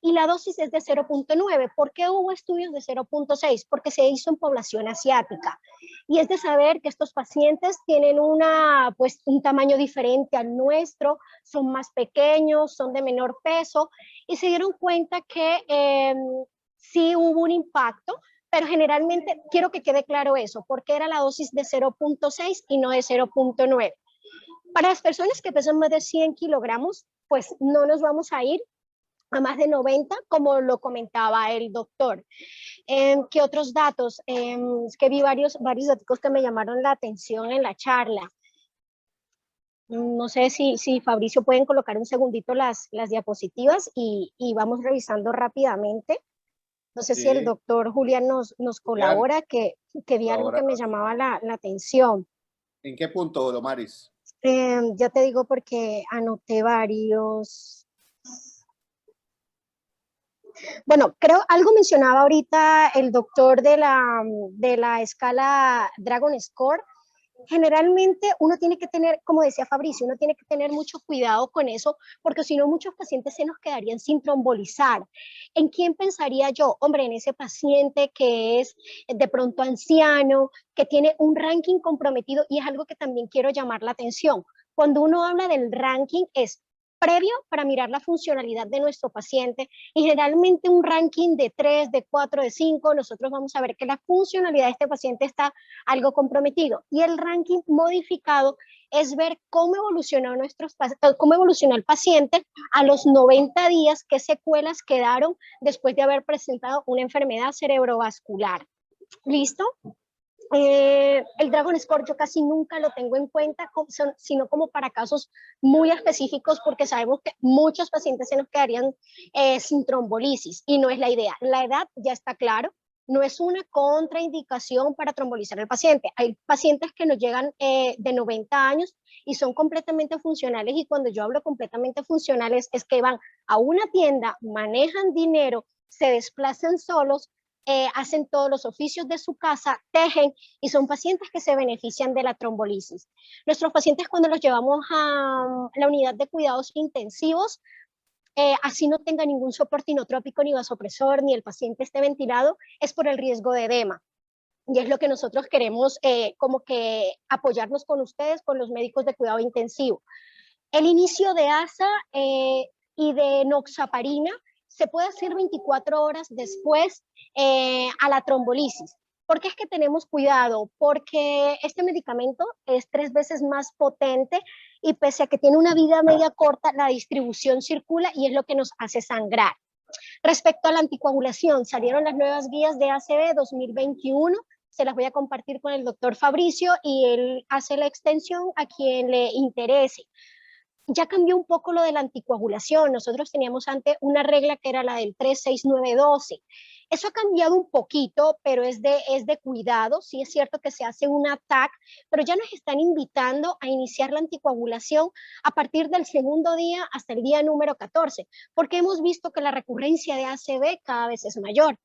y la dosis es de 0.9. ¿Por qué hubo estudios de 0.6? Porque se hizo en población asiática, y es de saber que estos pacientes tienen un tamaño diferente al nuestro, son más pequeños, son de menor peso, y se dieron cuenta que sí hubo un impacto, pero generalmente quiero que quede claro eso, porque era la dosis de 0.6 y no de 0.9. Para las personas que pesan más de 100 kilogramos, pues no nos vamos a ir a más de 90, como lo comentaba el doctor. ¿Qué otros datos? Es que vi varios datos que me llamaron la atención en la charla. No sé si Fabricio pueden colocar un segundito las diapositivas y vamos revisando rápidamente. No sé si el doctor Julián nos colabora, que vi algo que me llamaba la atención. ¿En qué punto, Domaris? Ya te digo porque anoté varios. Bueno, creo algo mencionaba ahorita el doctor de la escala Dragon Score. Generalmente uno tiene que tener, como decía Fabricio, uno tiene que tener mucho cuidado con eso, porque si no muchos pacientes se nos quedarían sin trombolizar. ¿En quién pensaría yo? Hombre, en ese paciente que es de pronto anciano, que tiene un ranking comprometido, y es algo que también quiero llamar la atención. Cuando uno habla del ranking es previo para mirar la funcionalidad de nuestro paciente, y generalmente un ranking de 3, de 4, de 5, nosotros vamos a ver que la funcionalidad de este paciente está algo comprometido. Y el ranking modificado es ver cómo evolucionó el paciente a los 90 días, qué secuelas quedaron después de haber presentado una enfermedad cerebrovascular. ¿Listo? El Dragon Score yo casi nunca lo tengo en cuenta, sino como para casos muy específicos, porque sabemos que muchos pacientes se nos quedarían sin trombolisis, y no es la idea. La edad ya está claro, no es una contraindicación para trombolizar al paciente. Hay pacientes que nos llegan de 90 años y son completamente funcionales, y cuando yo hablo completamente funcionales es que van a una tienda, manejan dinero, se desplazan solos, hacen todos los oficios de su casa, tejen, y son pacientes que se benefician de la trombolisis. Nuestros pacientes, cuando los llevamos a la unidad de cuidados intensivos, así no tenga ningún soporte inotrópico ni vasopresor, ni el paciente esté ventilado, es por el riesgo de edema. Y es lo que nosotros queremos como que apoyarnos con ustedes, con los médicos de cuidado intensivo. El inicio de ASA y de noxaparina se puede hacer 24 horas después a la trombolisis. ¿Por qué es que tenemos cuidado? Porque este medicamento es 3 veces más potente, y pese a que tiene una vida media corta, la distribución circula y es lo que nos hace sangrar. Respecto a la anticoagulación, salieron las nuevas guías de ACV 2021, se las voy a compartir con el doctor Fabricio y él hace la extensión a quien le interese. Ya cambió un poco lo de la anticoagulación. Nosotros teníamos antes una regla que era la del 3, 6, 9, 12. Eso ha cambiado un poquito, pero es de cuidado. Sí es cierto que se hace un ATAC, pero ya nos están invitando a iniciar la anticoagulación a partir del segundo día hasta el día número 14, porque hemos visto que la recurrencia de ACV cada vez es mayor.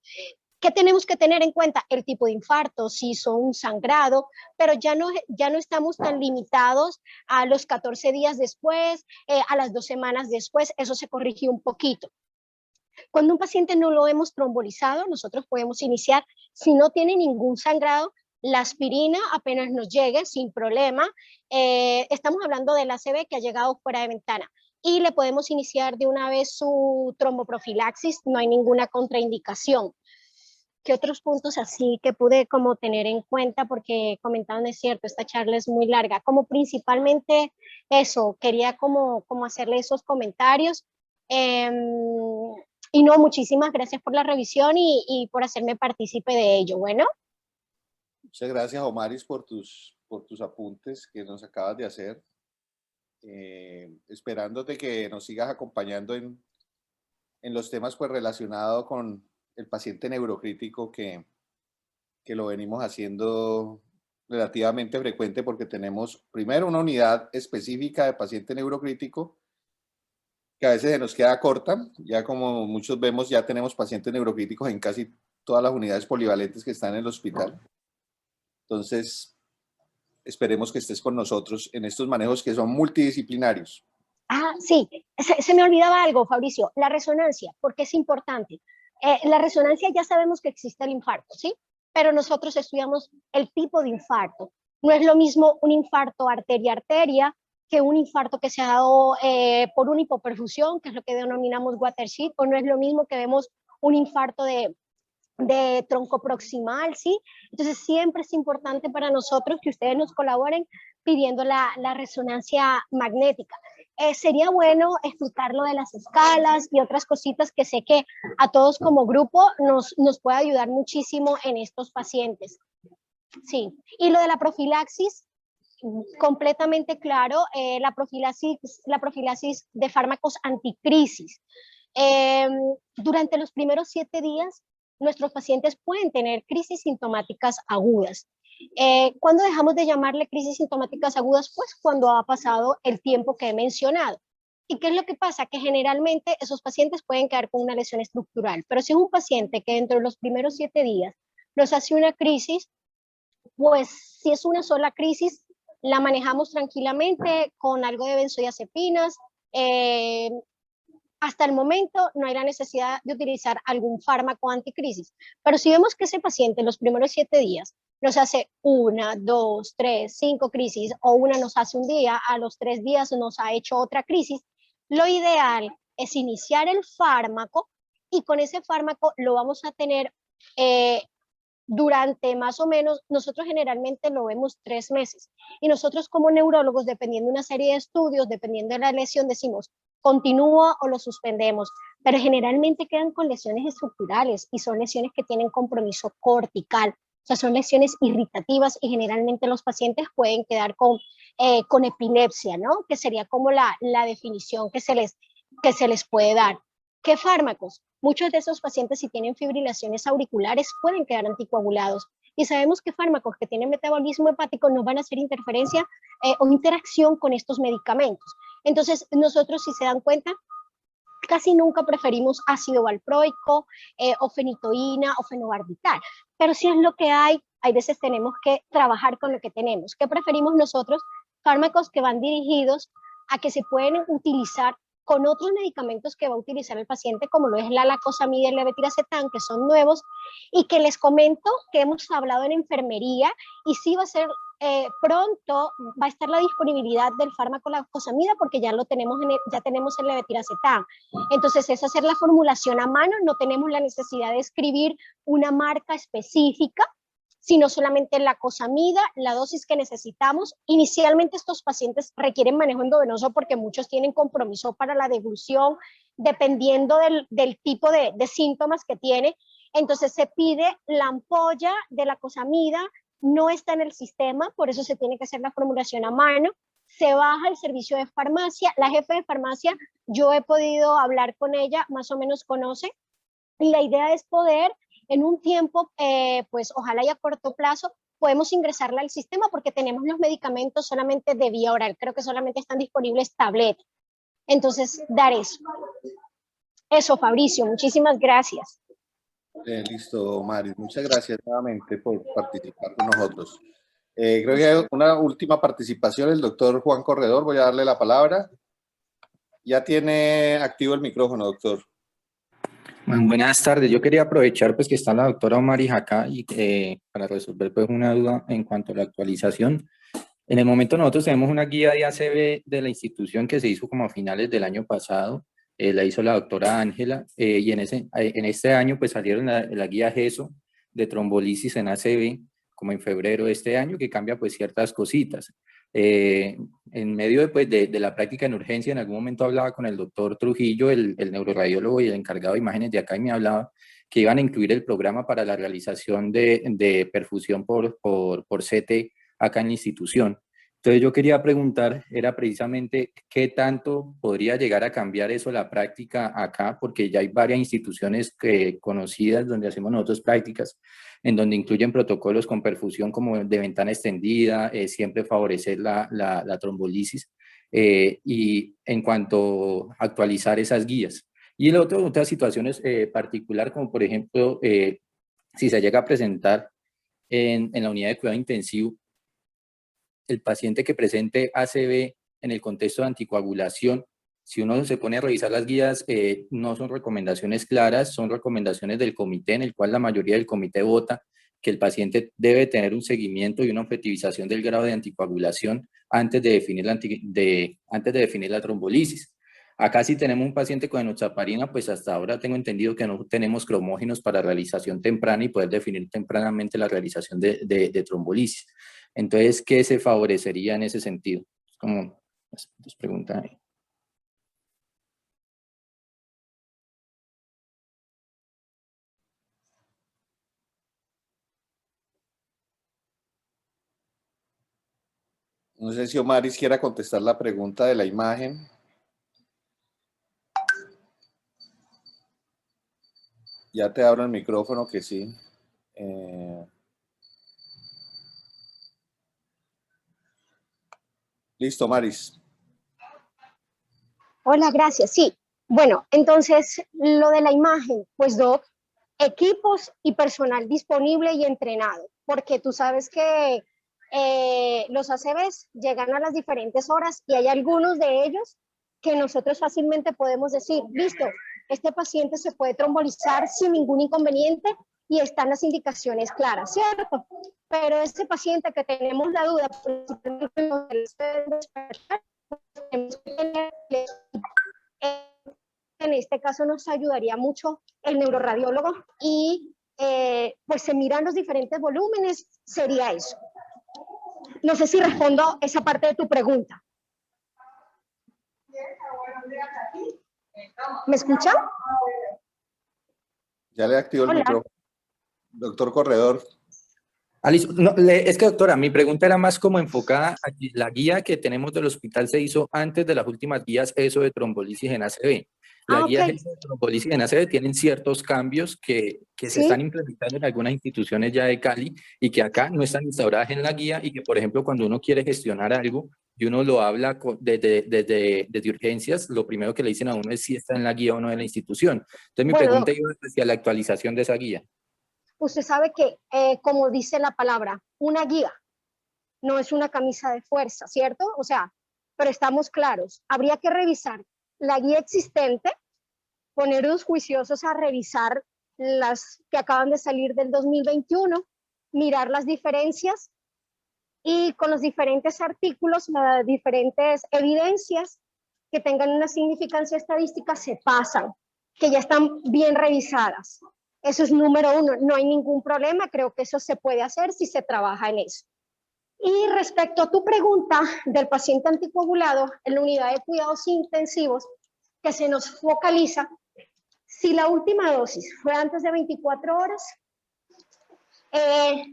¿Qué tenemos que tener en cuenta? El tipo de infarto, si son un sangrado, pero ya no estamos tan limitados a los 14 días después, a las 2 semanas después, eso se corrigió un poquito. Cuando un paciente no lo hemos trombolizado, nosotros podemos iniciar, si no tiene ningún sangrado, la aspirina apenas nos llegue, sin problema. Estamos hablando del ACV que ha llegado fuera de ventana. Y le podemos iniciar de una vez su tromboprofilaxis, no hay ninguna contraindicación. ¿Qué otros puntos así que pude como tener en cuenta? Porque comentaban, es cierto, esta charla es muy larga. Como principalmente eso, quería como hacerle esos comentarios. Y no, muchísimas gracias por la revisión y por hacerme partícipe de ello. Bueno. Muchas gracias, Omaris, por tus apuntes que nos acabas de hacer. Esperándote que nos sigas acompañando en los temas pues relacionados con el paciente neurocrítico, que lo venimos haciendo relativamente frecuente, porque tenemos primero una unidad específica de paciente neurocrítico que a veces se nos queda corta. Ya como muchos vemos, ya tenemos pacientes neurocríticos en casi todas las unidades polivalentes que están en el hospital. Entonces, esperemos que estés con nosotros en estos manejos que son multidisciplinarios. Ah, sí, se me olvidaba algo, Fabricio, la resonancia, porque es importante. La resonancia ya sabemos que existe el infarto, ¿sí? Pero nosotros estudiamos el tipo de infarto. No es lo mismo un infarto arteria-arteria que un infarto que se ha dado por una hipoperfusión, que es lo que denominamos watershed, o no es lo mismo que vemos un infarto de tronco proximal, ¿sí? Entonces siempre es importante para nosotros que ustedes nos colaboren pidiendo la resonancia magnética. Sería bueno explicar lo de las escalas y otras cositas que sé que a todos como grupo nos puede ayudar muchísimo en estos pacientes. Sí, y lo de la profilaxis, completamente claro, la profilaxis de fármacos anticrisis. Durante los primeros 7 días, nuestros pacientes pueden tener crisis sintomáticas agudas. ¿Cuándo dejamos de llamarle crisis sintomáticas agudas? Pues cuando ha pasado el tiempo que he mencionado. ¿Y qué es lo que pasa? Que generalmente esos pacientes pueden quedar con una lesión estructural, pero si es un paciente que dentro de los primeros 7 días nos hace una crisis, pues si es una sola crisis, la manejamos tranquilamente con algo de benzodiazepinas. Hasta el momento no hay la necesidad de utilizar algún fármaco anticrisis, pero si vemos que ese paciente en los primeros 7 días nos hace 1, 2, 3, 5 crisis, o una nos hace un día, a los 3 días nos ha hecho otra crisis, lo ideal es iniciar el fármaco y con ese fármaco lo vamos a tener durante más o menos, nosotros generalmente lo vemos 3 meses. Y nosotros como neurólogos, dependiendo de una serie de estudios, dependiendo de la lesión, decimos, continúa o lo suspendemos. Pero generalmente quedan con lesiones estructurales y son lesiones que tienen compromiso cortical. O sea, son lesiones irritativas y generalmente los pacientes pueden quedar con epilepsia, ¿no? Que sería como la definición que se les puede dar. ¿Qué fármacos? Muchos de esos pacientes, si tienen fibrilaciones auriculares, pueden quedar anticoagulados. Y sabemos que fármacos que tienen metabolismo hepático no van a hacer interferencia o interacción con estos medicamentos. Entonces, nosotros, si se dan cuenta, casi nunca preferimos ácido valproico, o fenitoína o fenobarbital. Pero si es lo que hay veces tenemos que trabajar con lo que tenemos. ¿Qué preferimos nosotros? Fármacos que van dirigidos a que se pueden utilizar con otros medicamentos que va a utilizar el paciente, como lo es la lacosamida y el levetiracetam, que son nuevos, y que les comento que hemos hablado en enfermería, y sí va a ser pronto, va a estar la disponibilidad del fármaco lacosamida, porque ya lo tenemos, ya tenemos el levetiracetam. Entonces es hacer la formulación a mano, no tenemos la necesidad de escribir una marca específica, sino solamente la lacosamida, la dosis que necesitamos. Inicialmente estos pacientes requieren manejo endovenoso porque muchos tienen compromiso para la deglución, dependiendo del tipo de síntomas que tiene. Entonces se pide la ampolla de la lacosamida, no está en el sistema, por eso se tiene que hacer la formulación a mano. Se baja el servicio de farmacia, la jefe de farmacia, yo he podido hablar con ella, más o menos conoce, y la idea es poder en un tiempo, pues ojalá y a corto plazo, podemos ingresarla al sistema porque tenemos los medicamentos solamente de vía oral, creo que solamente están disponibles tabletas. Entonces, dar eso. Eso, Fabricio, muchísimas gracias. Listo, Mari. Muchas gracias nuevamente por participar con nosotros. Creo que hay una última participación, el doctor Juan Corredor. Voy a darle la palabra. Ya tiene activo el micrófono, doctor. Bueno, buenas tardes. Yo quería aprovechar pues que está la doctora Omaris acá y para resolver pues una duda en cuanto a la actualización. En el momento nosotros tenemos una guía de ACV de la institución que se hizo como a finales del año pasado, la hizo la doctora Ángela, y en este año pues salieron la guía GESO de trombolisis en ACV, como en febrero de este año, que cambia pues ciertas cositas. En medio de la práctica en urgencia, en algún momento hablaba con el doctor Trujillo, el neuroradiólogo y el encargado de imágenes de acá, y me hablaba que iban a incluir el programa para la realización de perfusión por CT acá en la institución. Entonces yo quería preguntar, era precisamente qué tanto podría llegar a cambiar eso la práctica acá, porque ya hay varias instituciones conocidas donde hacemos nosotros prácticas, en donde incluyen protocolos con perfusión como de ventana extendida, siempre favorecer la trombolisis, y en cuanto a actualizar esas guías. Y otras situaciones particular, como por ejemplo, si se llega a presentar en la unidad de cuidado intensivo, el paciente que presente ACV en el contexto de anticoagulación, si uno se pone a revisar las guías, no son recomendaciones claras, son recomendaciones del comité, en el cual la mayoría del comité vota que el paciente debe tener un seguimiento y una objetivización del grado de anticoagulación antes de definir la trombolisis. Acá si tenemos un paciente con enoxaparina, pues hasta ahora tengo entendido que no tenemos cromógenos para realización temprana y poder definir tempranamente la realización de trombolisis. Entonces, ¿qué se favorecería en ese sentido? Es como las preguntas ahí. No sé si Omaris quiera contestar la pregunta de la imagen. Ya te abro el micrófono, que sí. Listo, Maris. Hola, gracias. Sí, bueno, entonces lo de la imagen, pues Doc, equipos y personal disponible y entrenado, porque tú sabes que los ACVs llegan a las diferentes horas y hay algunos de ellos que nosotros fácilmente podemos decir, listo, este paciente se puede trombolizar sin ningún inconveniente y están las indicaciones claras, ¿cierto? Pero ese paciente que tenemos la duda, en este caso nos ayudaría mucho el neuroradiólogo y pues se miran los diferentes volúmenes, sería eso. No sé si respondo esa parte de tu pregunta. ¿Me escuchan? Ya le activo el Hola. micrófono. Doctor Corredor. Listo. No, es que, doctora, mi pregunta era más como enfocada a que la guía que tenemos del hospital se hizo antes de las últimas guías ESO de trombolisis en ACV. Las guías Ok. ESO de trombolisis en ACV tienen ciertos cambios que se Sí. están implementando en algunas instituciones ya de Cali y que acá no están instauradas en la guía y que, por ejemplo, cuando uno quiere gestionar algo y uno lo habla desde urgencias, lo primero que le dicen a uno es si está en la guía o no de la institución. Entonces, mi Bueno, pregunta Doc, iba hacia la actualización de esa guía. usted sabe que, como dice la palabra, una guía no es una camisa de fuerza, ¿cierto? O sea, pero estamos claros, habría que revisar la guía existente, ponernos juiciosos a revisar las que acaban de salir del 2021, mirar las diferencias y con los diferentes artículos, las diferentes evidencias que tengan una significancia estadística se pasan, que ya están bien revisadas. Eso es número uno, no hay ningún problema, creo que eso se puede hacer si se trabaja en eso. Y respecto a tu pregunta del paciente anticoagulado en la unidad de cuidados intensivos, que se nos focaliza, si la última dosis fue antes de 24 horas,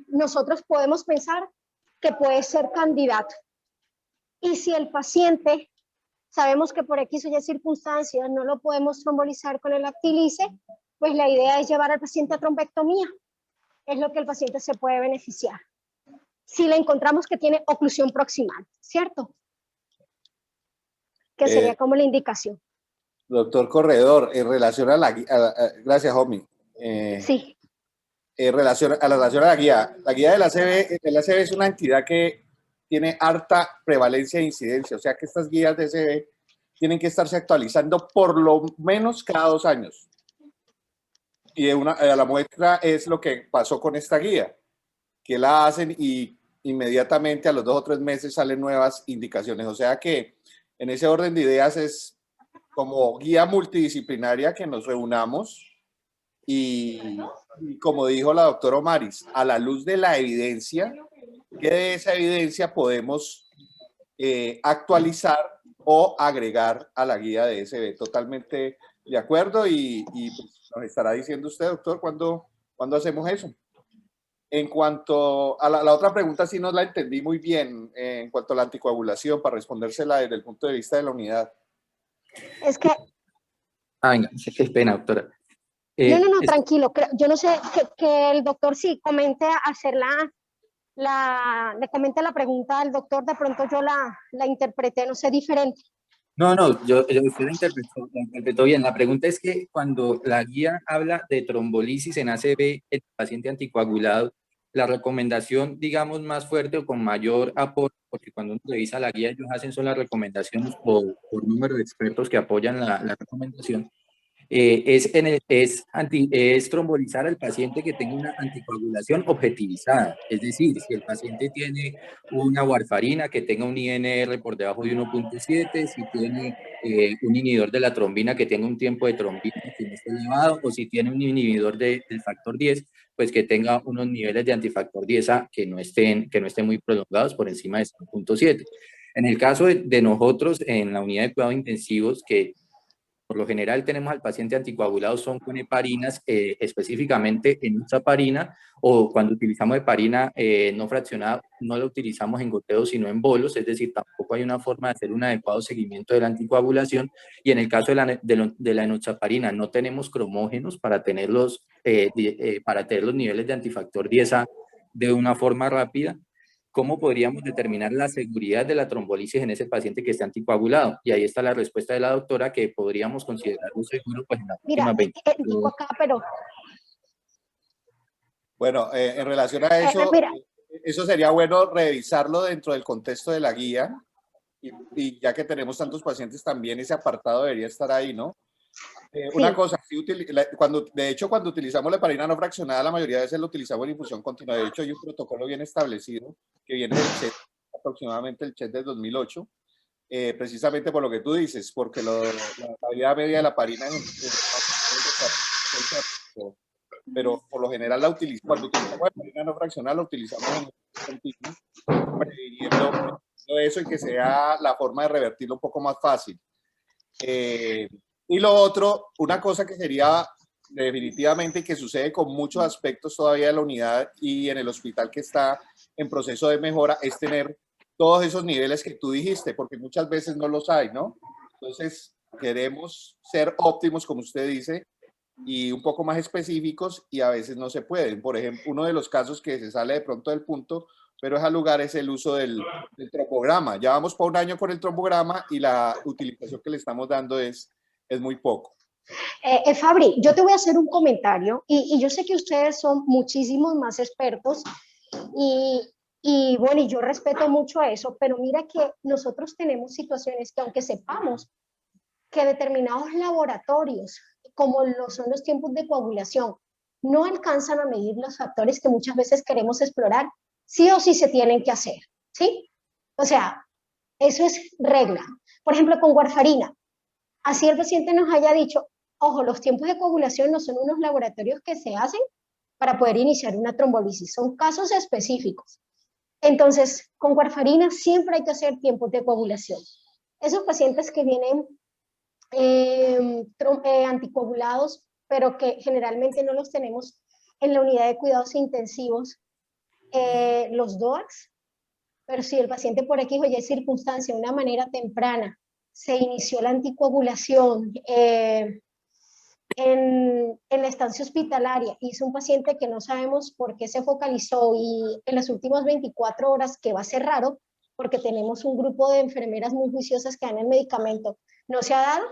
nosotros podemos pensar que puede ser candidato. Y si el paciente, sabemos que por X o Y circunstancias no lo podemos trombolizar con el Actilice, pues la idea es llevar al paciente a trombectomía. Es lo que el paciente se puede beneficiar. Si le encontramos que tiene oclusión proximal, ¿cierto? Que sería como la indicación. Doctor Corredor, en relación a la guía, gracias, Jomi. Sí. En relación a la guía de la ACV, el ACV es una entidad que tiene harta prevalencia de incidencia, o sea que estas guías de ACV tienen que estarse actualizando por lo menos cada 2 años. Y la muestra es lo que pasó con esta guía, que la hacen y inmediatamente a los 2 o 3 meses salen nuevas indicaciones. O sea que en ese orden de ideas es como guía multidisciplinaria que nos reunamos y como dijo la doctora Omaris, a la luz de la evidencia, que de esa evidencia podemos actualizar o agregar a la guía de SB. Totalmente de acuerdo y pues nos estará diciendo usted, doctor, ¿cuándo hacemos eso? En cuanto a la otra pregunta, sí no la entendí muy bien, en cuanto a la anticoagulación, para respondérsela desde el punto de vista de la unidad. Es que... Venga, qué pena, doctora. No, tranquilo. Yo no sé que el doctor sí comente hacer le comente la pregunta al doctor, de pronto yo la interpreté, no sé, diferente. No, usted la interpretó bien. La pregunta es que cuando la guía habla de trombolisis en ACV, el paciente anticoagulado, la recomendación, digamos, más fuerte o con mayor aporte, porque cuando uno revisa la guía, ellos hacen son las recomendaciones por número de expertos que apoyan la recomendación. Es trombolizar al paciente que tenga una anticoagulación objetivizada. Es decir, si el paciente tiene una warfarina que tenga un INR por debajo de 1.7, si tiene un inhibidor de la trombina que tenga un tiempo de trombina que no esté elevado, o si tiene un inhibidor del factor 10, pues que tenga unos niveles de antifactor 10A que no estén muy prolongados por encima de 0.7. En el caso de nosotros en la unidad de cuidados intensivos, que por lo general tenemos al paciente anticoagulado son con heparinas, específicamente enoxaparina, o cuando utilizamos heparina no fraccionada, no la utilizamos en goteos sino en bolos, es decir, tampoco hay una forma de hacer un adecuado seguimiento de la anticoagulación, y en el caso de la enoxaparina no tenemos cromógenos para tener los niveles de antifactor 10A de una forma rápida. ¿cómo podríamos determinar la seguridad de la trombolisis en ese paciente que está anticoagulado? Y ahí está la respuesta de la doctora, que podríamos considerarlo seguro pues, en las Mira, últimas 20. digo acá, pero Bueno, en relación a eso, mira, eso sería bueno revisarlo dentro del contexto de la guía y ya que tenemos tantos pacientes también ese apartado debería estar ahí, ¿no? Una sí, cosa, sí, de hecho, cuando utilizamos la heparina no fraccionada, la mayoría de veces lo utilizamos en infusión continua. De hecho, hay un protocolo bien establecido que viene del CHET, aproximadamente el CHET del 2008, precisamente por lo que tú dices, porque la vida media de la heparina pero por lo general cuando utilizamos heparina no fraccionada, la utilizamos en infusión continua, previniendo eso y que sea la forma de revertirlo un poco más fácil. Y lo otro, una cosa que sería definitivamente y que sucede con muchos aspectos todavía de la unidad y en el hospital que está en proceso de mejora, es tener todos esos niveles que tú dijiste, porque muchas veces no los hay, ¿no? Entonces, queremos ser óptimos, como usted dice, y un poco más específicos y a veces no se pueden. Por ejemplo, uno de los casos que se sale de pronto del punto, pero es al lugar, es el uso del trombograma. Ya vamos por un año con el trombograma y la utilización que le estamos dando es muy poco. Fabri, yo te voy a hacer un comentario y yo sé que ustedes son muchísimos más expertos y bueno, y yo respeto mucho eso, pero mira que nosotros tenemos situaciones que aunque sepamos que determinados laboratorios, como son los tiempos de coagulación, no alcanzan a medir los factores que muchas veces queremos explorar, sí o sí se tienen que hacer, ¿sí? O sea, eso es regla. Por ejemplo, con warfarina, así el paciente nos haya dicho, ojo, los tiempos de coagulación no son unos laboratorios que se hacen para poder iniciar una trombolisis, son casos específicos. Entonces, con warfarina siempre hay que hacer tiempos de coagulación. Esos pacientes que vienen anticoagulados, pero que generalmente no los tenemos en la unidad de cuidados intensivos, los DOACs, pero si el paciente por X o Y circunstancia, de una manera temprana, se inició la anticoagulación en la estancia hospitalaria y es un paciente que no sabemos por qué se focalizó y en las últimas 24 horas, que va a ser raro, porque tenemos un grupo de enfermeras muy juiciosas que dan el medicamento, no se ha dado,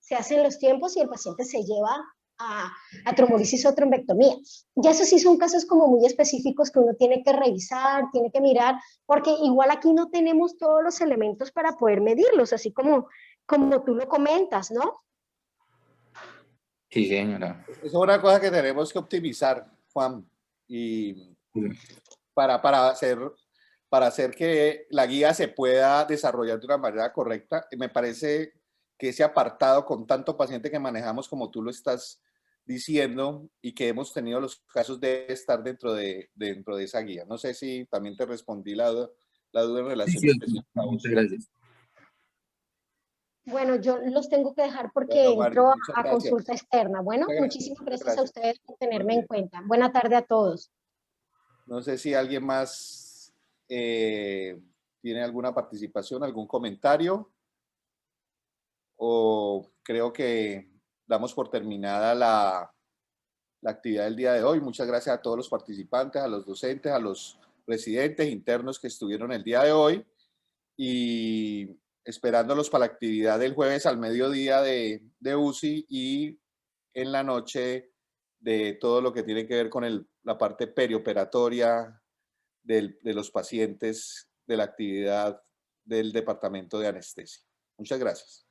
se hacen los tiempos y el paciente se lleva a trombolisis o trombectomía. Ya esos sí son casos como muy específicos que uno tiene que revisar, tiene que mirar, porque igual aquí no tenemos todos los elementos para poder medirlos, así como tú lo comentas, ¿no? Sí, señora. Esa es una cosa que tenemos que optimizar, Juan, y para hacer que la guía se pueda desarrollar de una manera correcta. Me parece que ese apartado con tanto paciente que manejamos como tú lo estás diciendo y que hemos tenido los casos de estar dentro de esa guía. No sé si también te respondí la duda en relación Sí, específica a muchas vos. gracias. Bueno, yo los tengo que dejar porque Bueno, Mari, entro muchas a gracias. consulta externa. Bueno, Muchas gracias. muchísimas Muchas gracias a gracias. ustedes por tenerme Buen en día. cuenta. Buena tarde a todos. No sé si alguien más tiene alguna participación, algún comentario, o creo que damos por terminada la actividad del día de hoy. Muchas gracias a todos los participantes, a los docentes, a los residentes internos que estuvieron el día de hoy y esperándolos para la actividad del jueves al mediodía de UCI y en la noche de todo lo que tiene que ver con la parte perioperatoria de los pacientes de la actividad del departamento de anestesia. Muchas gracias.